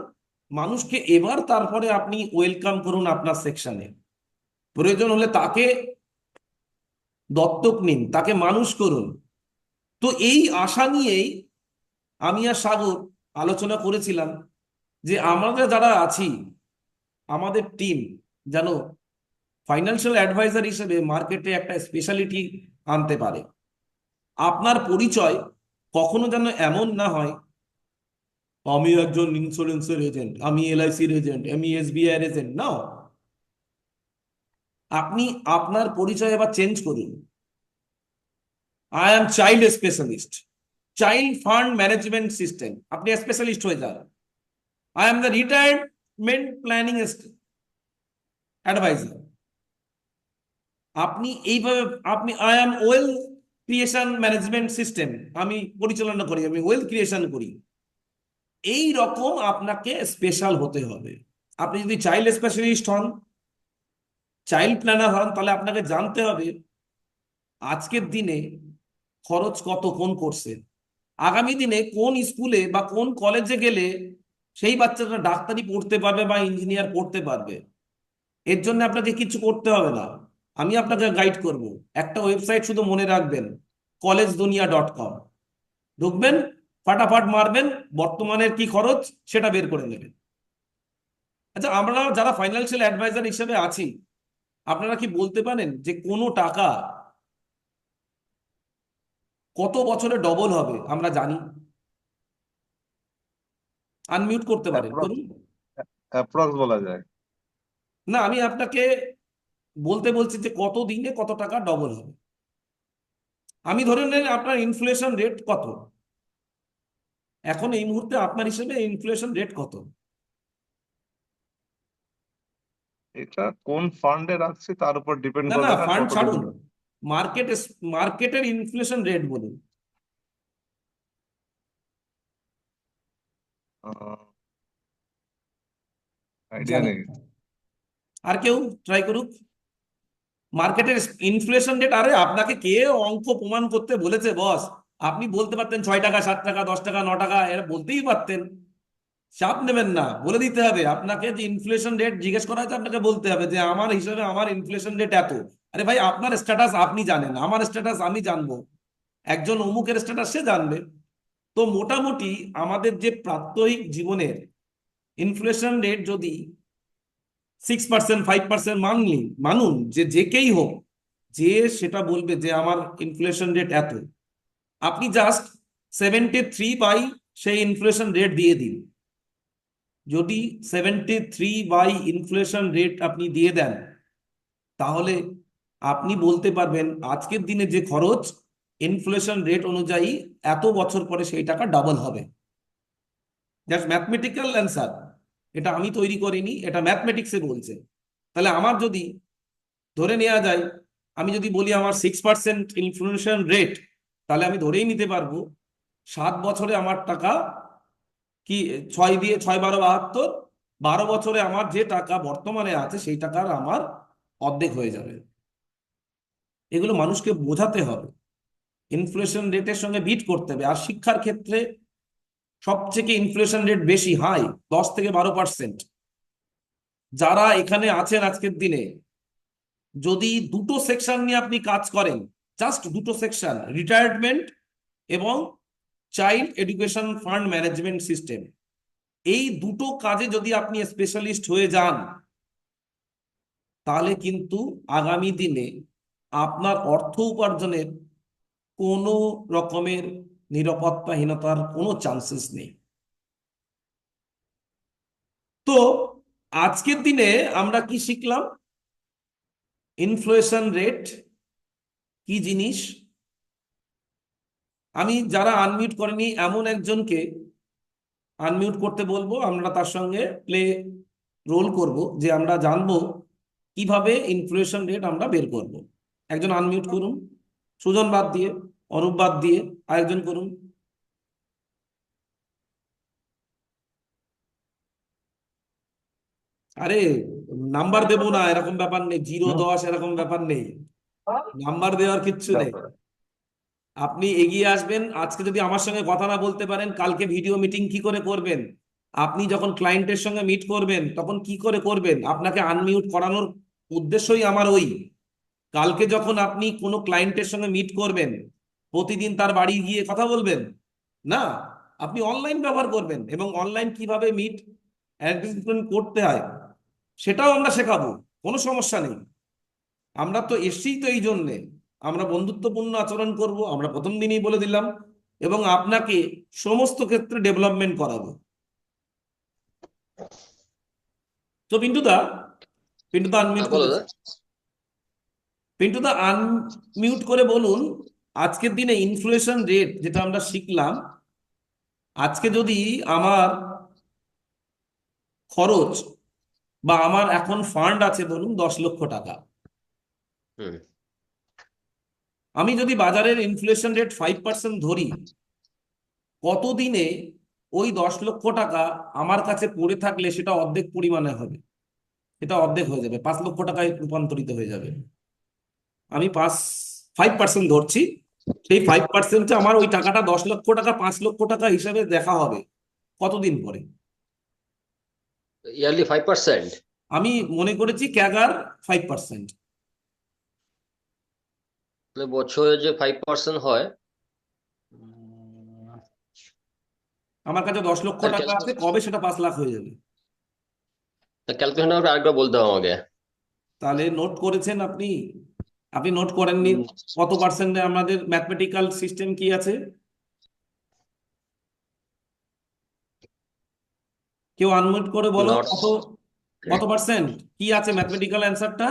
মানুষকে এবার তারপরে আপনি ওয়েলকাম করুন আপনার সেকশনে। প্রয়োজন হলে তাকে দত্তক নিন, তাকে মানুষ করুন। তো এই আশা নিয়েই আমি আর সাগর আলোচনা করেছিলাম যে আমরা যারা আছি, আমাদের টিম যেন ফাইন্যান্সিয়াল অ্যাডভাইজার হিসেবে মার্কেটে একটা স্পেশালিটি আনতে পারে। আপনার পরিচয় কখনো যেন এমন না হয়, আমি একজন ইন্স্যুরেন্সের এজেন্ট, আমি এলআইসির এজেন্ট, আমি এসবিআই এর এজেন্ট। নাও, আপনি আপনার পরিচয় এবার চেঞ্জ করুন। I am child specialist, child fund management system, আপনি স্পেশালিস্ট হয়ে যান। I am the retirement planning advisor. আপনি এইভাবে, আপনি I am wealth creation management system আমি পরিচালনা করি, আমি ওয়েলথ ক্রিয়েশন করি। এই রকম আপনাকে স্পেশাল হতে হবে। আপনি যদি চাইল্ড স্পেশালিস্ট হন, চাইল্ড প্ল্যানার হন, তাহলে আপনাকে জানতে হবে আজকের দিনে খরচ কত কোন কোর্সে, আগামী দিনে কোন স্কুলে বা কোন কলেজে গেলে সেই বাচ্চাটা ডাক্তারি পড়তে পারবে বা ইঞ্জিনিয়ার পড়তে পারবে। এর জন্য আপনাকে কিছু করতে হবে না, আমি আপনাকে গাইড করব। একটা ওয়েবসাইট শুধু মনে রাখবেন, collegedunia.com, ঢুকবেন, ফাটাফাট মারবেন, বর্তমানের কি খরচ সেটা বের করে নেবেন। আচ্ছা, আমরা যারা ফাইন্যান্সিয়াল অ্যাডভাইজার হিসেবে আছি, আপনারা কি বলতে পারেন যে কোনো টাকা কত বছরে ডবল হবে আমরা জানি? আনমিউট করতে পারেন, অ্যাপ্রক্স করুন। অ্যাপ্রক্স বলা যায়। না, আমি আপনাকে বলতে বলছি যে কত দিনে কত টাকা ডবল হবে। আমি ধরে নেন আপনার ইনফ্লেশন রেট কত, এখন এই মুহূর্তে আপনার হিসেবে ইনফ্লেশন রেট কত? এটা কোন ফান্ডে রাখছি তার উপর ডিপেন্ড না না, করবে না ফান্ড কতদিন ছাড়ুন, ধরে। মার্কেট, মার্কেটের ইনফ্লেশন রেট বলুন। আইডিয়া জানেন নেই। না? আর কেউ ট্রাই করুক। মার্কেটের ইনফ্লেশন রেট, আরে আপনাকে কে অঙ্ক প্রমাণ করতে বলেছে বস? আপনি বলতে পারতেন 6 টাকা, 7 টাকা, 10 টাকা, 9 টাকা, এরা বলতেই পারতেন। চাপ নেবেন না, বলে দিতে হবে আপনাকে যে ইনফ্লেশন রেট জিজ্ঞেস করা হয়েছে, আপনাকে বলতে হবে যে আমার হিসাবে আমার ইনফ্লেশন রেট এত। আরে ভাই, আপনার স্ট্যাটাস আপনি জানেন, আমার স্ট্যাটাস আমি জানবো, একজন অমুকের স্ট্যাটাস সে জানবে। তো মোটামুটি আমাদের যে প্রাত্যহিক জীবনের ইনফ্লেশন রেট যদি 6%, 5% মানলি, মানুন যে যে কেই হোক, যে সেটা বলবে যে আমার ইনফ্লেশন রেট এত, আপনি জাস্ট 73 বাই সেই ইনফ্লেশন রেট দিয়ে দিন। যদি 73 বাই ইনফ্লেশন রেট আপনি দিয়ে দেন, তাহলে আপনি বলতে পারবেন আজকের দিনে যে খরচ ইনফ্লেশন রেট অনুযায়ী এত বছর পরে সেই টাকা ডাবল হবে। জাস্ট ম্যাথমেটিক্যাল অ্যান্সার, এটা আমি তৈরি করিনি, এটা ম্যাথমেটিক্সে বলছে। তাহলে আমার যদি ধরে নেওয়া যায়, আমি যদি বলি আমার 6% ইনফ্লেশন রেট, তাহলে আমি ধরেই নিতে পারবো 7 বছরে আমার টাকা কি, 6 দিয়ে 6 × 12 = 72, 12 বছরে আমার যে টাকা বর্তমানে আছে সেই টাকার আমার অর্ধেক হয়ে যাবে। এগুলো মানুষকে বোঝাতে হবে, ইনফ্লেশন রেটের সঙ্গে বিট করতে হবে। আর শিক্ষার ক্ষেত্রে সবথেকে ইনফ্লেশন রেট বেশি, হাই, 10 থেকে 12%। যারা এখানে আছেন আজকের দিনে, যদি দুটো সেকশন নিয়ে আপনি কাজ করেন, জাস্ট দুটো সেকশন, রিটায়ারমেন্ট এবং child education fund management system, এই দুটো কাজে যদি আপনি স্পেশালিস্ট হয়ে যান, তাহলে কিন্তু আগামী দিনে আপনার অর্থ উপার্জনের কোনো রকমের নিরাপত্তাহীনতার কোনো চান্সেস নেই। তো আজকের দিনে আমরা কি শিখলাম? ইনফ্লেশন রেট কি জিনিস। আমি যারা আনমিউট করেনি এমন একজনকে আনমিউট করতে বলবো, আমরা তার সঙ্গে প্লে রোল করব, যে আমরা জানবো কিভাবে ইনফ্লেশন রেট আমরা বের করব। একজন আনমিউট করুন, সুজন বাদ দিয়ে, অরূপ বাদ দিয়ে আরেকজন করুন। আরে, নাম্বার দেবো না এরকম ব্যাপার নেই, 0 10 এরকম ব্যাপার নেই, নাম্বার দেওয়ার কিচ্ছু নেই। আপনি এগিয়ে আসবেন, আজকে যদি আমার সঙ্গে কথা না বলতে পারেন, কালকে ভিডিও মিটিং কি করে করবেন? আপনি যখন ক্লায়েন্টের সঙ্গে মিট করবেন তখন কি করে করবেন? আপনাকে আনমিউট করানোর উদ্দেশ্যই আমার ওই, কালকে যখন আপনি কোনো ক্লায়েন্টের সঙ্গে মিট করবেন, প্রতিদিন তার বাড়ি গিয়ে কথা বলবেন না, আপনি অনলাইন ব্যবহার করবেন, এবং অনলাইন কিভাবে মিট অ্যারেঞ্জমেন্ট করতে হয় সেটাও আমরা শেখাবো, কোনো সমস্যা নেই। আমরা তো এসেই তো এই জন্যে, আমরা বন্ধুত্বপূর্ণ আচরণ করব, আমরা প্রথম দিনই বলে দিলাম, এবং আপনাকে সমস্ত ক্ষেত্রে ডেভেলপমেন্ট করাবো। তো পিন্টুদা, পিন্টুদা আনমিউট হ্যাঁ বলো করেছে, দা। পিন্টুদা আনমিউট করে বলুন, আজকের দিনে ইনফ্লেশন রেট যেটা আমরা শিখলাম, আজকে যদি আমার খরচ বা আমার এখন ফান্ড আছে ধরুন 10 লক্ষ টাকা, হুম। আমি যদি বাজারের ইনফ্লেশন রেট 5% ধরি, কতদিনে ওই 10 লক্ষ টাকা আমার কাছে পড়ে থাকলে সেটা অর্ধেক পরিমাণে হবে, সেটা অর্ধেক হয়ে যাবে, 5 লক্ষ টাকায় রূপান্তরিত হয়ে যাবে। আমি 5% ধরছি, সেই 5%-এ আমার ওই টাকাটা 10 লক্ষ টাকা 5 লক্ষ টাকা হিসাবে দেখা হবে কতদিন পরে? ইয়ারলি 5%? আমি মনে করেছি ক্যাগার 5%। তাহলে বছরে যে 5% হয়, আমার কাছে 10 লক্ষ তার টাকা আছে, কবে সেটা 5 লাখ হয়ে যাবে? ক্যালকুলেশন আরেকবার বলতে হবে আমাকে। তাহলে নোট করেছেন আপনি? আপনি নোট করেননি? কত পার্সেন্টে আমাদের ম্যাথমেটিক্যাল সিস্টেম কি আছে? কেউ আনমিউট করে বলো, নট কত কত পার্সেন্ট কি আছে ম্যাথমেটিক্যাল অ্যান্সারটা?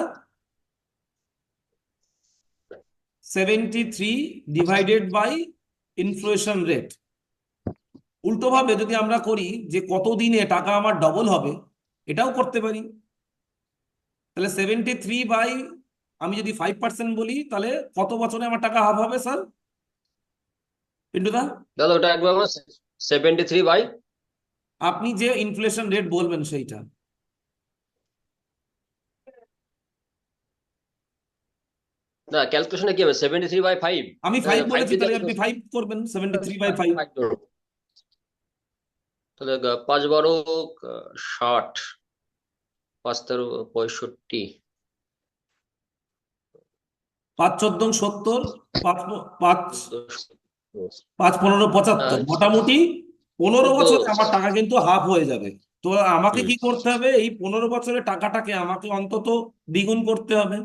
73 ডিভাইডেড বাই ইনফ্লেশন রেট। উল্টো ভাবে যদি আমরা করি যে কত দিনে টাকা আমার ডবল হবে, এটাও করতে পারি। তাহলে 73 বাই, আমি যদি 5% বলি, তাহলে কত বছরে আমার টাকা হাফ হবে স্যার? পিন্টুদা, তাহলে ওটা একবার 73 বাই, আপনি যে ইনফ্লেশন রেট বলবেন সেইটা। না ক্যালকুলেশনে কি হবে? 73/5? আমি 5 বলেছি, 5 তাহলে আপনি 5 করবেন, 73/5। তাহলে 5 12 60, 5 13 65, 5 14 70, 5 5 5 15 75, মোটামুটি 15 বছরে আমার টাকা কিন্তু হাফ হয়ে যাবে। তো আমাকে কি করতে হবে? এই 15 বছরের টাকাটাকে আমাকে অন্তত দ্বিগুণ করতে হবে।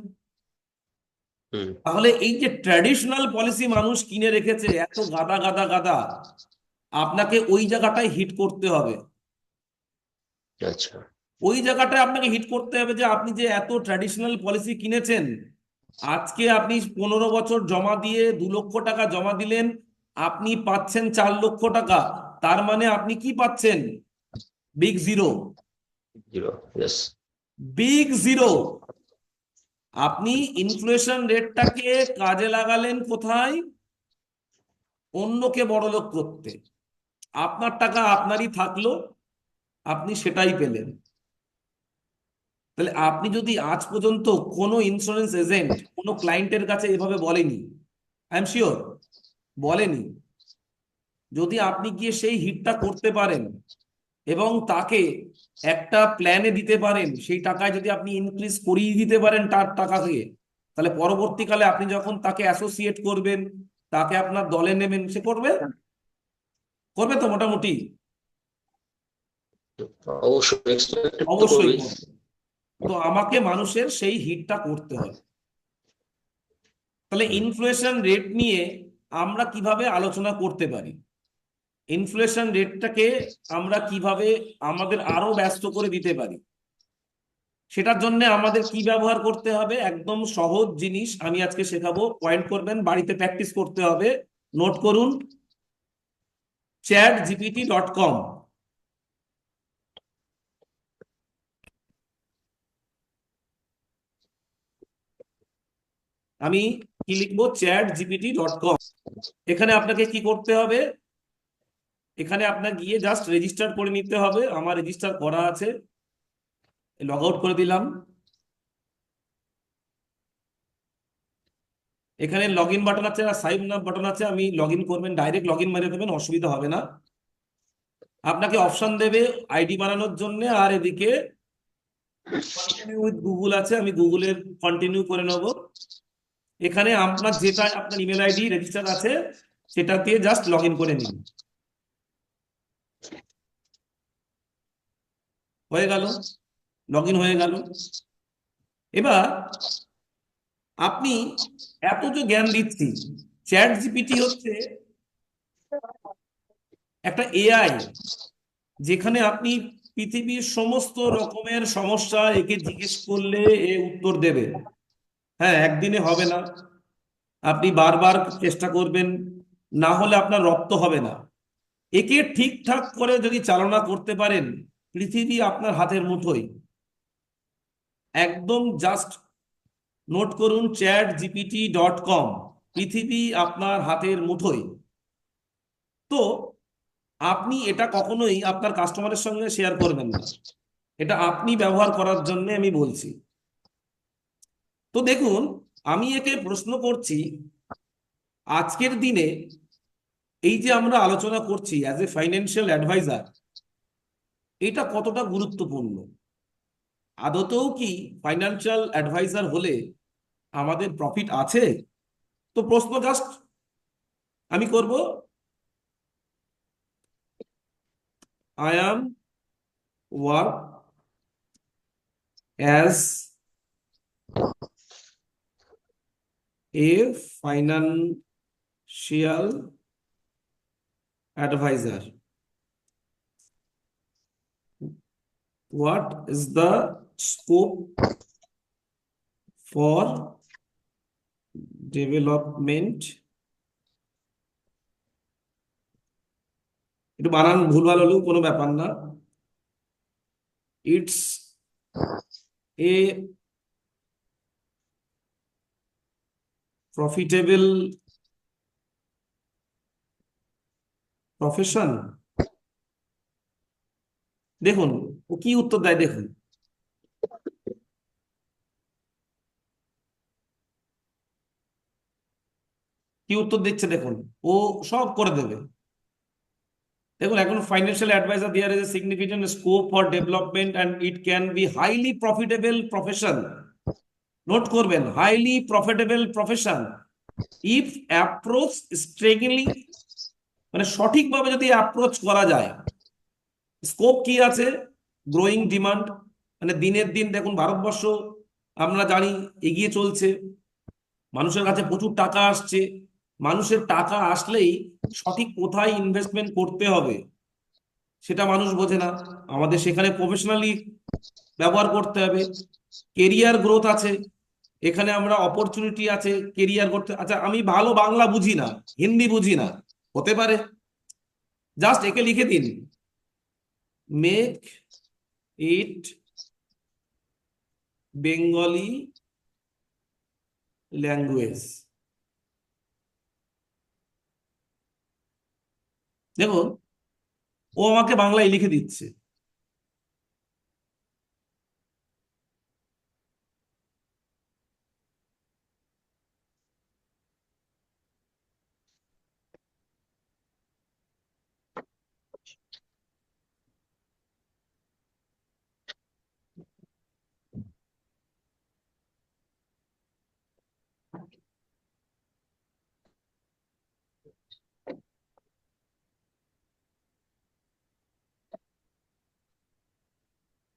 তাহলে এই যে ট্র্যাডিশনাল পলিসি মানুষ কিনে রেখেছে এত গাদা গাদা গাদা, আপনাকে ওই জায়গাটায় হিট করতে হবে। আচ্ছা, ওই জায়গাটায় আপনাকে হিট করতে হবে যে আপনি যে এত ট্র্যাডিশনাল পলিসি কিনেছেন, আজকে আপনি 15 বছর জমা দিয়ে 2 লক্ষ টাকা জমা দিলেন, আপনি পাচ্ছেন 4 লক্ষ টাকা। তার মানে আপনি কি পাচ্ছেন? Big zero. 0, yes. Big zero. আপনি ইনফ্লেশন রেটটাকে কাজে লাগালেন কোথায়? অন্যকে বড়লোক করতে। আপনার টাকা আপনারই থাকলো, আপনি সেটাই পেলেন। তাহলে আপনি যদি আজ পর্যন্ত কোনো ইন্স্যুরেন্স এজেন্ট কোনো ক্লায়েন্টের কাছে এভাবে বলেনি, আই এম শিওর বলেনি, যদি আপনি গিয়ে সেই হিটটা করতে পারেন এবং তাকে একটা প্ল্যানে দিতে পারেন, সেই টাকায় যদি আপনি ইনক্রিজ করিয়ে দিতে পারেন তার টাকাকে, তাহলে পরবর্তীকালে আপনি যখন তাকে অ্যাসোসিয়েট করবেন, তাকে আপনার দলে নেবেন, সে করবে, করবে তো মোটামুটি? অবশ্যই expected তো অবশ্যই করবেই। করবে। তো আমাকে মানুষের সেই হিটটা করতে হবে। তাহলে ইনফ্লেশন রেট নিয়ে আমরা কিভাবে আলোচনা করতে পারি? ইনফ্লেশন রেটটাকে আমরা কিভাবে আমাদের আরো ব্যস্ত করে দিতে পারি? সেটার জন্য আমাদের কি ব্যবহার করতে হবে? একদম সহজ জিনিস আমি আজকে শেখাবো, পয়েন্ট করবেন, বাড়িতে প্র্যাকটিস করতে হবে। নোট করুন, chatgpt.com। আমি কি লিখবো? chatgpt.com। এখানে আপনাকে কি করতে হবে? এখানে আপনার গিয়ে জাস্ট রেজিস্টার করে নিতে হবে। আমার রেজিস্টার করা আছে, লগ আউট করে দিলাম। এখানে লগ ইন বাটন আছে আর সাইন আপ বাটন আছে, আমি লগ ইন করবেন, ডাইরেক্ট লগ ইন মেরে দেবেন, অসুবিধা হবে না। আপনাকে অপশন দেবে আইডি বানানোর জন্য, আর এদিকে কন্টিনিউ উইথ গুগল আছে, আমি গুগলের কন্টিনিউ করে নেব। এখানে আপনার যেটা আপনার ইমেল আইডি রেজিস্টার আছে সেটা দিয়ে জাস্ট লগ ইন করে নিন। হয়ে গেল, লগ ইন হয়ে গেল। এবার আপনি এত যে জ্ঞান দিচ্ছি, চ্যাট জিপিটি হচ্ছে একটা এআই, যেখানে আপনি পৃথিবীর সমস্ত রকমের সমস্যা একে জিজ্ঞেস করলে এ উত্তর দেবে। হ্যাঁ, একদিনে হবে না, আপনি বারবার চেষ্টা করবেন, না হলে আপনার রপ্ত হবে না। একে ঠিকঠাক করে যদি চালনা করতে পারেন, পৃথিবী আপনার হাতের মুঠোয়। একদম জাস্ট নোট করুন chatgpt.com। পৃথিবী আপনার হাতের মুঠোয়। তো আপনি এটা কখনোই আপনার কাস্টমারের সঙ্গে শেয়ার করবেন না, এটা আপনি ব্যবহার করার জন্য আমি বলছি। তো দেখুন, আমি একে প্রশ্ন করছি, আজকের দিনে এই যে আমরা আলোচনা করছি অ্যাজ এ ফাইন্যান্সিয়াল অ্যাডভাইজার, এটা কতটা গুরুত্বপূর্ণ? আদতেও কি ফাইন্যান্সিয়াল অ্যাডভাইজার হলে আমাদের প্রফিট আছে? তো প্রশ্ন জাস্ট আমি করব, I am work as a financial advisor, what is the scope for development? একটু বানান ভুলভাল হলেও কোনো ব্যাপার না, ইটস এ প্রফিটেবল প্রফেশন। দেখুন ও কি উত্তর দেয়, দেখুন কি উত্তর দিচ্ছে, দেখুন ও সব করে দেবে। দেখুন, এখন financial adviser there is a significant scope for development and it can be highly profitable profession. Note করবেন, highly profitable profession if approach strategically, মানে সঠিকভাবে যদি অ্যাপ্রোচ করা যায়। স্কোপ কি আছে? গ্রোয়িং ডিমান্ড, মানে দিনের দিন দেখুন ভারতবর্ষ আমরা জানি এগিয়ে চলছে, মানুষের কাছে প্রচুর টাকা আসছে। মানুষের টাকা আসলেই সঠিক কোথায় ইনভেস্টমেন্ট করতে হবে সেটা মানুষ বোঝে না, আমাদের সেখানে প্রফেশনালি ব্যবহার করতে হবে। কেরিয়ার গ্রোথ আছে, এখানে আমরা অপরচুনিটি আছে কেরিয়ার করতে। আচ্ছা, আমি ভালো বাংলা বুঝি না, হিন্দি বুঝি না, হতে পারে, জাস্ট একে লিখে দিন, মেক ইট বেঙ্গলি ল্যাঙ্গুয়েজ। দেখুন ও আমাকে বাংলায় লিখে দিচ্ছে।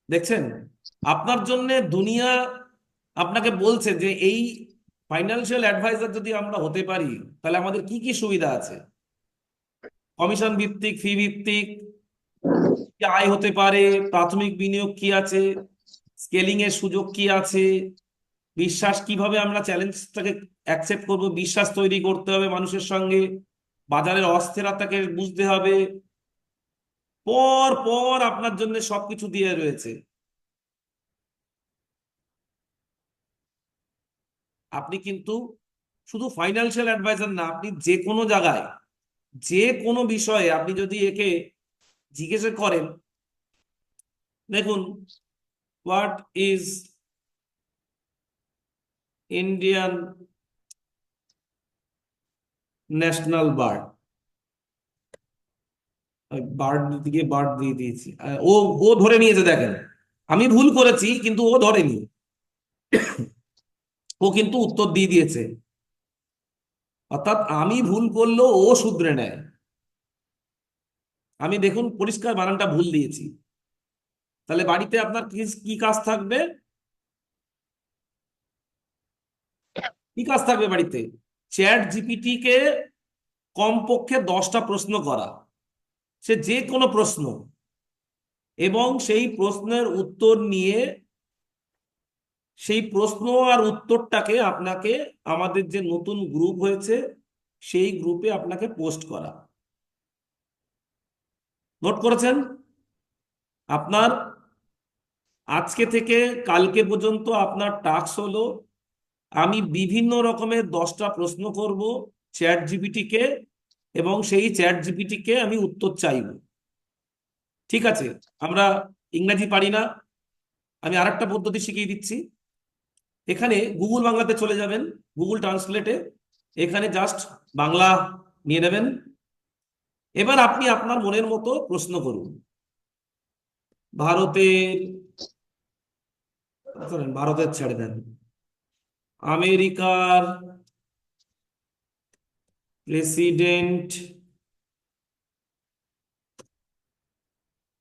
দেখছেন, আপনার জন্য দুনিয়া আপনাকে বলছে যে এই ফাইন্যান্সিয়াল অ্যাডভাইজার যদি আমরা হতে পারি তাহলে আমাদের কি কি সুবিধা আছে। কমিশন ভিত্তিক, ফি ভিত্তিক, কি আয় হতে পারে, প্রাথমিক বিনিয়োগ কি আছে, স্কেলিং এর সুযোগ কি আছে, বিশ্বাস কিভাবে আমরা চ্যালেঞ্জটাকে অ্যাকসেপ্ট করব, বিশ্বাস তৈরি করতে হবে মানুষের সঙ্গে, বাজারের অস্থিরতাকে বুঝতে হবে, পর পর আপনার জন্য সবকিছু দিয়ে রয়েছে। আপনি কিন্তু শুধু ফাইন্যান্সিয়াল অ্যাডভাইজার না, আপনি যে কোনো জায়গায় যে কোনো বিষয়ে আপনি যদি একে জিজ্ঞেস করেন, দেখুন, what is Indian national bird, bird দিকে বার্ড দিয়ে দিয়েছি, ও ও ধরে নিয়েছে, দেখেন আমি ভুল করেছি কিন্তু ও ধরেনি, ও কিন্তু উত্তর দিয়ে দিয়েছে। অর্থাৎ আমি ভুল করলেও ও শুধরে নেয়। আমি দেখুন পরিষ্কার বানানটা ভুল দিয়েছি, তাহলে বাড়িতে আপনার কি কি কাজ থাকবে? কি কাজ থাকবে বাড়িতে? চ্যাট জিপিটি কে কমপক্ষে 10টা প্রশ্ন করা, সে যে কোনো প্রশ্ন, এবং সেই প্রশ্নের উত্তর নিয়ে সেই প্রশ্ন আর উত্তরটাকে আপনাকে আমাদের যে নতুন গ্রুপ হয়েছে সেই গ্রুপে আপনাকে পোস্ট করা। নোট করেছেন? আপনার আজকে থেকে কালকে পর্যন্ত আপনার টাস্ক হলো আমি বিভিন্ন রকমের 10টা প্রশ্ন করব চ্যাট জিপিটিকে, এবং সেই চ্যাট জিপিটিকে আমি উত্তর চাইব। ঠিক আছে? আমরা ইংরেজি পারি না, আমি আরেকটা পদ্ধতি শিখিয়ে দিচ্ছি। এখানে গুগল বাংলাতে চলে যাবেন, গুগল ট্রান্সলেটে, এখানে জাস্ট বাংলা নিয়ে নেবেন। এবার আপনি আপনার মনের মতো প্রশ্ন করুন। ভারতের, ভারতের ছেড়ে দেন, আমেরিকার প্রেসিডেন্ট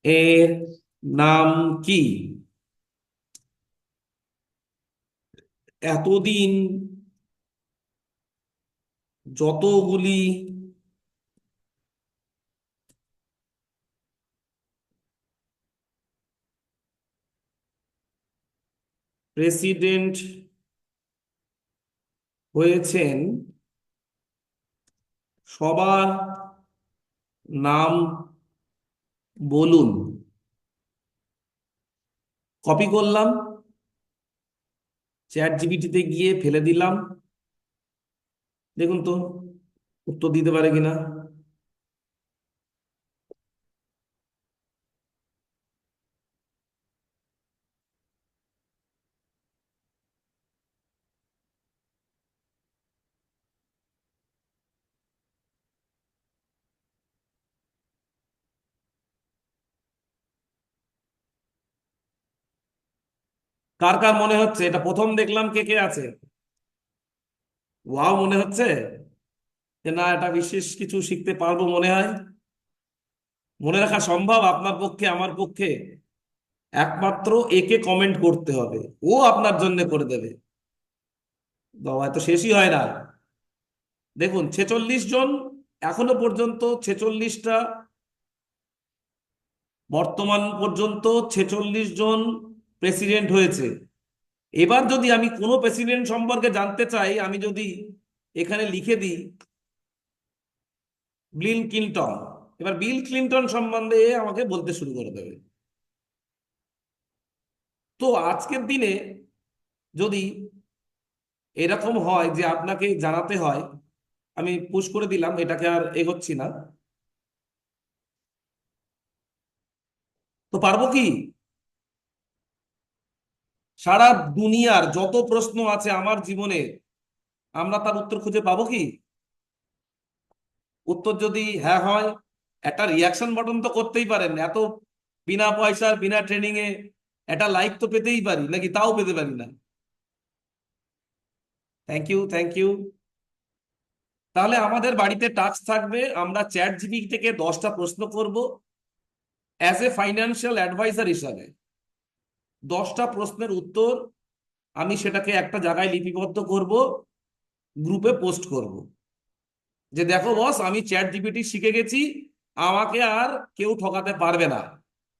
এর নাম কি? এতদিন যতগুলি প্রেসিডেন্ট হয়েছেন সবার নাম বলুন। কপি করলাম, চ্যাট জিপিটিতে গিয়ে ফেলে দিলাম, দেখুন তো উত্তর দিতে পারে কিনা। কার কার মনে হচ্ছে এটা প্রথম দেখলাম? কে কে আছে? ওয়াও, মনে হচ্ছে যে না, এটা বিশেষ কিছু শিখতে পারবো মনে হয়। মনে রাখা সম্ভব আপনার পক্ষে, আমার পক্ষে? একমাত্র একে কমেন্ট করতে হবে, ও আপনার জন্য করে দেবে। বাবা, এত শেষই হয় না। দেখুন 46 জন, এখনো পর্যন্ত 46টা, বর্তমান পর্যন্ত 46 জন প্রেসিডেন্ট হয়েছে। এবার যদি আমি কোনো প্রেসিডেন্ট সম্পর্কে জানতে চাই, আমি যদি এখানে লিখে দিই বিল ক্লিনটন, এবার বিল ক্লিনটন সম্বন্ধে আমাকে বলতে শুরু করে দেবে। তো আজকের দিনে যদি এরকম হয় যে আপনাকে জানাতে হয়, আমি পুশ করে দিলাম, এটাকে আর এগোচ্ছি না, তো পারবো কি? সারা দুনিয়ার যত প্রশ্ন আছে আমার জীবনে, আমরা তার উত্তর খুঁজে পাবো কি? উত্তর যদি হ্যাঁ হয়, একটা রিয়াকশন বাটন তো করতেই পারেন। এত বিনা পয়সার, বিনা ট্রেনিং এ একটা লাইক তো পেতেই পারি, নাকি তাও পেতে পারি না? Thank you, thank you. তাহলে আমাদের বাড়িতে টাস্ক থাকবে, আমরা চ্যাট জিপিটি থেকে 10টা প্রশ্ন করব অ্যাজ এ ফাইন্যান্সিয়াল অ্যাডভাইজার হিসাবে। 10টা প্রশ্নের উত্তর আমি সেটাকে একটা জায়গায় লিপিবদ্ধ করব, গ্রুপে পোস্ট করব, যে দেখো বস, আমি চ্যাট জিপিটি শিখে গেছি, আমাকে আর কেউ ঠকাতে পারবে না,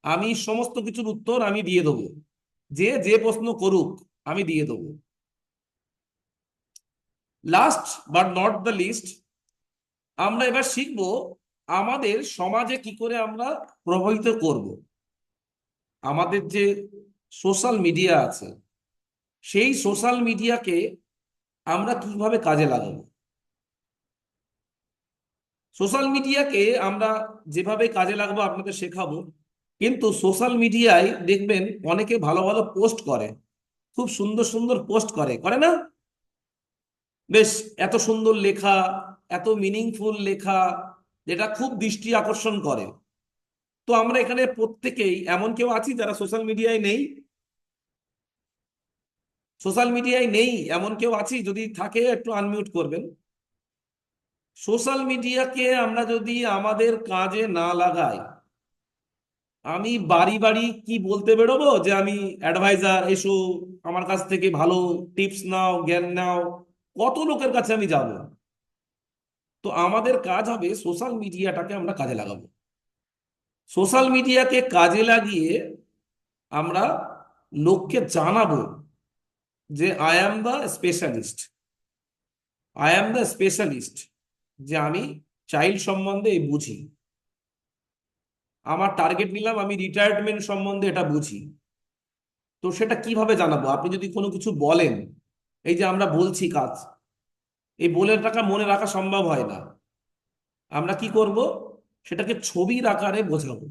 আমি সমস্ত কিছুর উত্তর আমি দিয়ে দেবো, যে যে প্রশ্ন করুক আমি দিয়ে দেবো। Last but not the least, আমরা এবার শিখব আমাদের সমাজে কি করে আমরা প্রভাবিত করব। আমাদের যে সোশ্যাল মিডিয়া আছে, সেই সোশ্যাল মিডিয়াকে আমরা কিভাবে কাজে লাগাবো। সোশ্যাল মিডিয়াকে আমরা যেভাবে কাজে লাগাবো আপনাদের শেখাবো। কিন্তু সোশ্যাল মিডিয়ায় দেখবেন অনেকে ভালো ভালো পোস্ট করে, খুব সুন্দর সুন্দর পোস্ট করে, করে না? বেশ, এত সুন্দর লেখা, এত মিনিংফুল লেখা, যেটা খুব দৃষ্টি আকর্ষণ করে। তো আমরা এখানে প্রত্যেকেই এমন কেউ আছি যারা সোশ্যাল মিডিয়ায় নেই? সোশ্যাল মিডিয়ায় নেই এমন কেউ আছি? যদি থাকে একটু আনমিউট করবেন। সোশ্যাল মিডিয়াকে আমরা যদি আমাদের কাজে না লাগাই, আমি বাড়ি বাড়ি কি বলতে বেরোবো যে আমি অ্যাডভাইজার, এসো আমার কাছ থেকে ভালো টিপস নাও, জ্ঞান নাও, কত লোকের কাছে আমি যাব? তো আমাদের কাজ হবে সোশ্যাল মিডিয়াটাকে আমরা কাজে লাগাবো। সোশ্যাল মিডিয়াকে কাজে লাগিয়ে আমরা লোককে জানাবো যে I am the specialist, I am the specialist, যে আমি চাইল্ড সম্বন্ধে বুঝি, আমার টার্গেট নিলাম আমি রিটায়ারমেন্ট সম্বন্ধে এটা বুঝি। তো সেটা কিভাবে জানাবো? আপনি যদি কোনো কিছু বলেন, এই যে আমরা বলছি কাজ, এই বলে টাকা মনে রাখা সম্ভব হয় না। আমরা কি করব, সেটাকে ছবির আকারে বোঝাবো।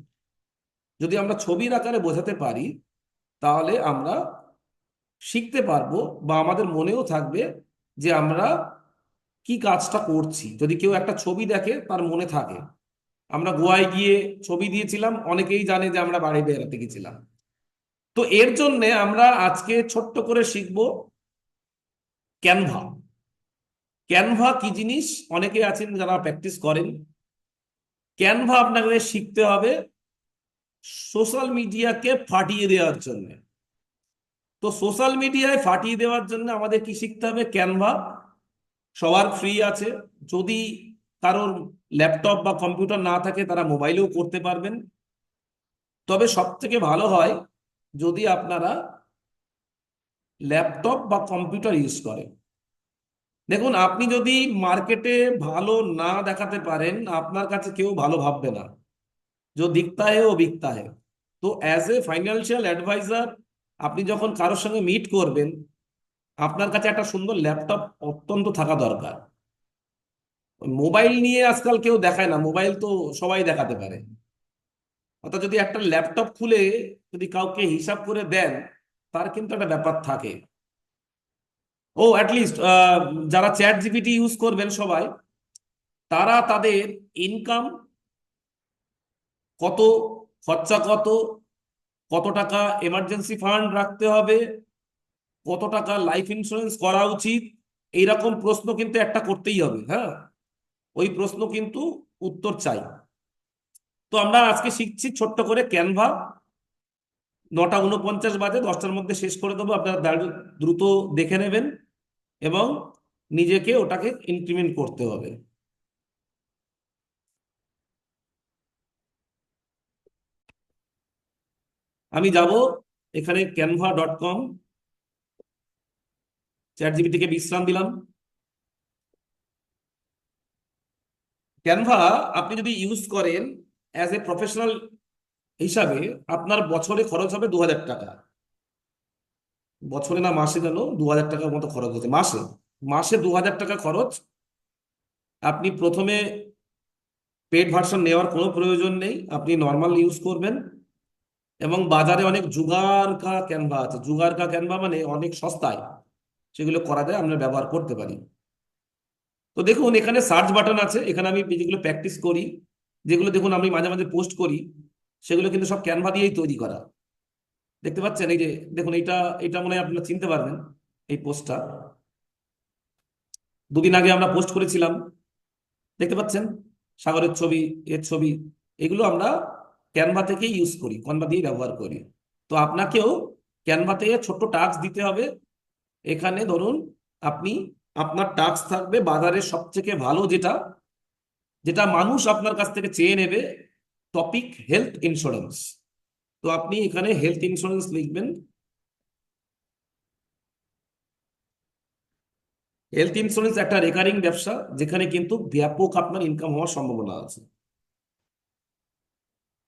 যদি আমরা ছবির আকারে বোঝাতে পারি, তাহলে আমরা শিখতে পারবো বা আমাদের মনেও থাকবে যে আমরা কি কাজটা করছি। যদি কেউ একটা ছবি দেখে তার মনে থাকে, আমরা গোয়ায় গিয়ে ছবি দিয়েছিলাম, অনেকেই জানে যে আমরা বাড়ি বেড়াতে গেছিলাম। তো এর জন্যে আমরা আজকে ছোট্ট করে শিখবো ক্যানভা। ক্যানভা কি জিনিস, অনেকে আছেন যারা প্র্যাকটিস করেন। ক্যানভা আপনাকে শিখতে হবে সোশ্যাল মিডিয়াকে ফাটিয়ে দেওয়ার জন্য। তো সোশ্যাল মিডিয়ায় ফাটিয়ে দেওয়ার জন্য আমাদের কি শিখতে হবে, ক্যানভা। সবার ফ্রি আছে, যদি কারোর ল্যাপটপ বা কম্পিউটার না থাকে তারা মোবাইলেও করতে পারবেন। তবে সব থেকে ভালো হয় যদি আপনারা ল্যাপটপ বা কম্পিউটার ইউজ করেন। দেখুন, আপনি যদি মার্কেটে ভালো না দেখাতে পারেন, আপনার কাছে কেউ ভালো ভাববে না। जो दिखता है वो बिकता है। তো অ্যাজ এ ফাইন্যান্সিয়াল অ্যাডভাইজার, আপনি যখন কারোর সঙ্গে মিট করবেন, আপনার কাছে একটা সুন্দর ল্যাপটপ অত্যন্ত থাকা দরকার। মোবাইল নিয়ে আজকাল কেউ দেখায় না, মোবাইল তো সবাই দেখাতে পারে। অর্থাৎ যদি একটা ল্যাপটপ খুলে যদি কাউকে হিসাব করে দেন, তার কিন্তু একটা ব্যাপার থাকে। ও অ্যাটলিস্ট যারা চ্যাট জিপিটি ইউজ করবেন সবাই, তারা তাদের ইনকাম কত, খরচা কত, কত টাকা এমার্জেন্সি ফান্ড রাখতে হবে, কত টাকা লাইফ ইন্স্যুরেন্স করা উচিত, এইরকম প্রশ্ন কিন্তু একটা করতেই হবে। হ্যাঁ, ওই প্রশ্ন কিন্তু উত্তর চাই। তো আমরা আজকে শিখছি ছোট্ট করে ক্যানভা। 9:49 বাজে, 10টার মধ্যে শেষ করে দেবো। আপনারা দ্রুত দেখে নেবেন এবং নিজেকে ওটাকে ইমপ্লিমেন্ট করতে হবে। আমি যাব এখানে canva.com, চ্যাট জিপিটিকে বিশ্রাম দিলাম। ক্যানভা আপনি যদি ইউজ করেন অ্যাজ এ প্রফেশনাল হিসাবে, আপনার বছরে খরচ হবে 2000 টাকা। বছরে না মাসে, যেন 2000 টাকার মতো খরচ হচ্ছে মাসে। মাসে 2000 টাকা খরচ। আপনি প্রথমে পেড ভার্সন নেওয়ার কোনো প্রয়োজন নেই, আপনি নর্মাল ইউজ করবেন। এবং বাজারে অনেক জুগার কা ক্যানভা আছে। জুগার কা ক্যানভা মানে অনেক সস্তায় সেগুলো করা যায়, আমরা ব্যবহার করতে পারি। তো দেখুন, এখানে সার্চ বাটন আছে, এখানে আমি যেগুলো প্র্যাকটিস করি, যেগুলো দেখুন আমি মাঝে মাঝে পোস্ট করি, সেগুলো কিন্তু সব ক্যানভা দিয়েই তৈরি করা। দেখতে পাচ্ছেন, এই যে দেখুন, এটা এটা মনে হয় আপনারা চিনতে পারবেন। এই পোস্টটা দুদিন আগে আমরা পোস্ট করেছিলাম, দেখতে পাচ্ছেন, সাগরের ছবি, এর ছবি। এগুলো আমরা ক্যানভা থেকেই ইউজ করি, ক্যানভা দিয়ে ব্যবহার করি। তো আপনাকেও ক্যানভা থেকে ছোট্ট টাস্ক দিতে হবে। এখানে ধরুন, আপনি, আপনার টাস্ক থাকবে বাজারের সবথেকে ভালো যেটা, যেটা মানুষ আপনার কাছ থেকে চেয়ে নেবে, টপিক হেলথ ইন্স্যুরেন্স। তো আপনি এখানে হেলথ ইন্স্যুরেন্স লিখবেন। হেলথ ইন্স্যুরেন্স একটা রেকারিং ব্যবসা, যেখানে কিন্তু ব্যাপক আপনার ইনকাম হওয়ার সম্ভাবনা আছে।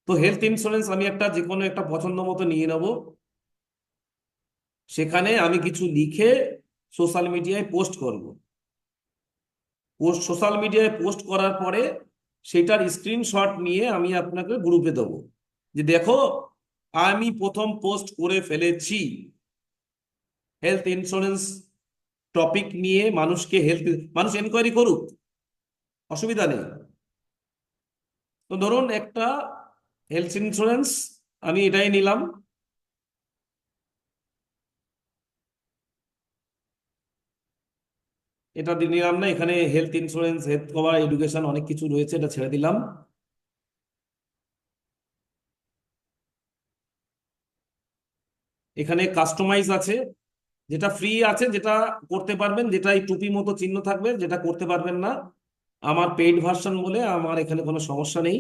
তো হেলথ ইন্স্যুরেন্স আমি একটা যে কোনো একটা পছন্দ মতো নিয়ে নেব। সেখানে আমি কিছু লিখে সোশ্যাল মিডিয়ায় পোস্ট করব। সোশ্যাল মিডিয়ায় পোস্ট করার পরে সেটার স্ক্রিনশট নিয়ে আমি আপনাকে গ্রুপে দেবো, যে দেখো, আমি প্রথম পোস্ট করে ফেলেছি হেলথ ইন্স্যুরেন্স টপিক নিয়ে। মানুষকে মানুষ এনকোয়ারি করুক, অসুবিধা নেই। তো ধরুন একটা হেলথ ইন্স্যুরেন্স, আমি এটাই নিলাম। এটা নিলাম না, এখানে health insurance, health cover, education অনেক কিছু রয়েছে, এটা ছেড়ে দিলাম। এখানে কাস্টমাইজ আছে, যেটা ফ্রি আছে, যেটা করতে পারবেন, যেটা এই টুপি মতো চিহ্ন থাকবে, যেটা করতে পারবেন না। আমার পেইড ভার্সন বলে আমার এখানে কোনো সমস্যা নেই।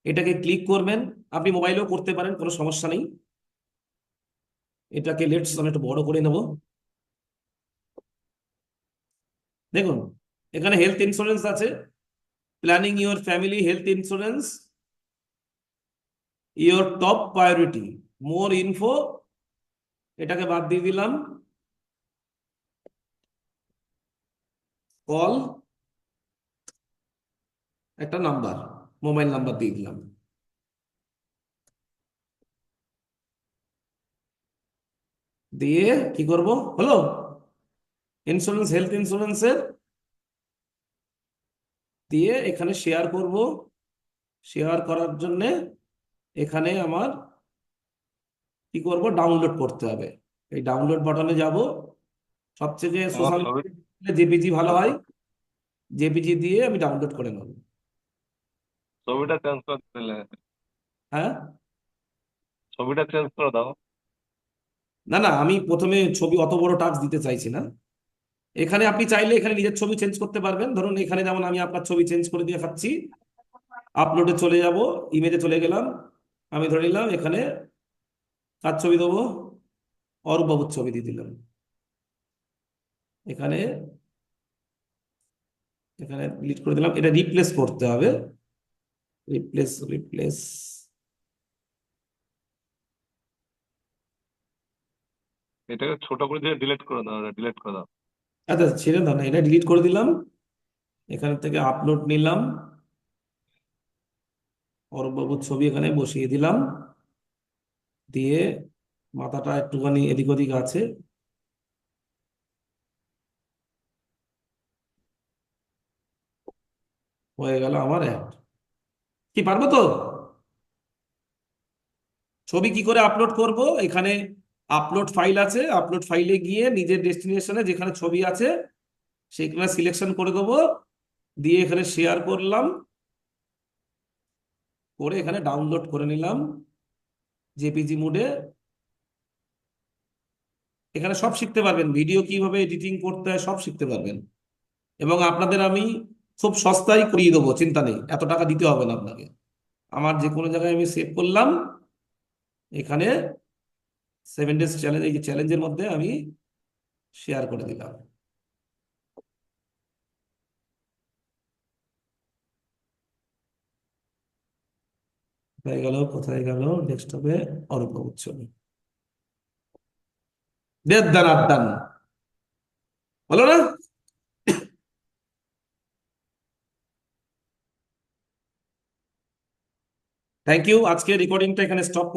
এটাকে ক্লিক করবেন, আপনি মোবাইলেও করতে পারেন, কোনো সমস্যা নেই। এটাকে লেটস আমি একটু বড় করে নেব। দেখুন, এখানে হেলথ ইন্স্যুরেন্স আছে, planning your family health insurance, your top priority, more info, এটাকে বাদ দিয়ে দিলাম। কল একটা নাম্বার, মোবাইল নাম্বার দিয়ে দিলাম। দিয়ে কি করব, হলো ইন্স্যুরেন্স, হেলথ ইন্স্যুরেন্সের, দিয়ে এখানে শেয়ার করব। শেয়ার করার জন্য এখানে আমার কি করব, ডাউনলোড করতে হবে। এই ডাউনলোড বাটনে যাব, সবচেয়ে আমার সোশ্যাল ছবি জেপিজি ভালো হয়, জেপিজি দিয়ে আমি ডাউনলোড করে নেব। ছবিটা চেঞ্জ করে দিলে, হ্যাঁ, ছবিটা চেঞ্জ করে দাও। না না, আমি প্রথমে ছবি অত বড় টাস্ক দিতে চাইছি না। এখানে আপনি চাইলে এখানে নিজের ছবি চেঞ্জ করতে পারবেন। ধরুন এখানে যেমন আমি আপনার ছবি চেঞ্জ করে দিয়ে খাচ্ছি, আপলোডে চলে যাব, ইমেজে চলে গেলাম, আমি ধরে নিলাম এখানে কার ছবি দেবো, অরূপ বাবুর ছবি দিয়ে দিলাম। এখানে এখানে ডিলিট করে দিলাম, এটা রিপ্লেস করতে হবে। রিপ্লেস, রিপ্লেস, এটাকে ছোট করে দিয়ে ডিলিট করে দাও, ডিলিট করে দাও। আচ্ছা ছেড়ে দাও না, এটা ডিলিট করে দিলাম। এখান থেকে আপলোড নিলাম, অরূপ বাবুর ছবি এখানে বসিয়ে দিলাম, দিয়ে মাথাটা একটুখানি এদিক ওদিক আছে, হয়ে গেল আমার অ্যাড। কি পারবো তো? ছবি কি করে আপলোড করব, এখানে আপলোড ফাইল আছে, আপলোড ফাইলে গিয়ে নিজের ডেস্টিনেশনে যেখানে ছবি আছে সেইখানে সিলেকশন করে দেবো, দিয়ে এখানে শেয়ার করলাম, করে এখানে ডাউনলোড করে নিলাম জেপিজি মোডে। এখানে সব শিখতে পারবেন, ভিডিও কিভাবে এডিটিং করতে হয় সব শিখতে পারবেন। এবং আপনাদের আমি খুব সস্তায় করিয়ে দেবো, চিন্তা নেই, এত টাকা দিতে হবে না আপনাকে। আমার যে কোনো জায়গায় আমি সেভ করলাম, এখানে 7 ডেজ চ্যালেঞ্জ, এই যে চ্যালেঞ্জের মধ্যে আমি শেয়ার করে দিলাম। কোথায় গেল, কোথায় গেল, ডেস্কটপে অরূপ বাবুর ছবি, দেড় দান আট দান, হলো না? থ্যাংক ইউ, আজকে রেকর্ডিংটা এখানে স্টপ।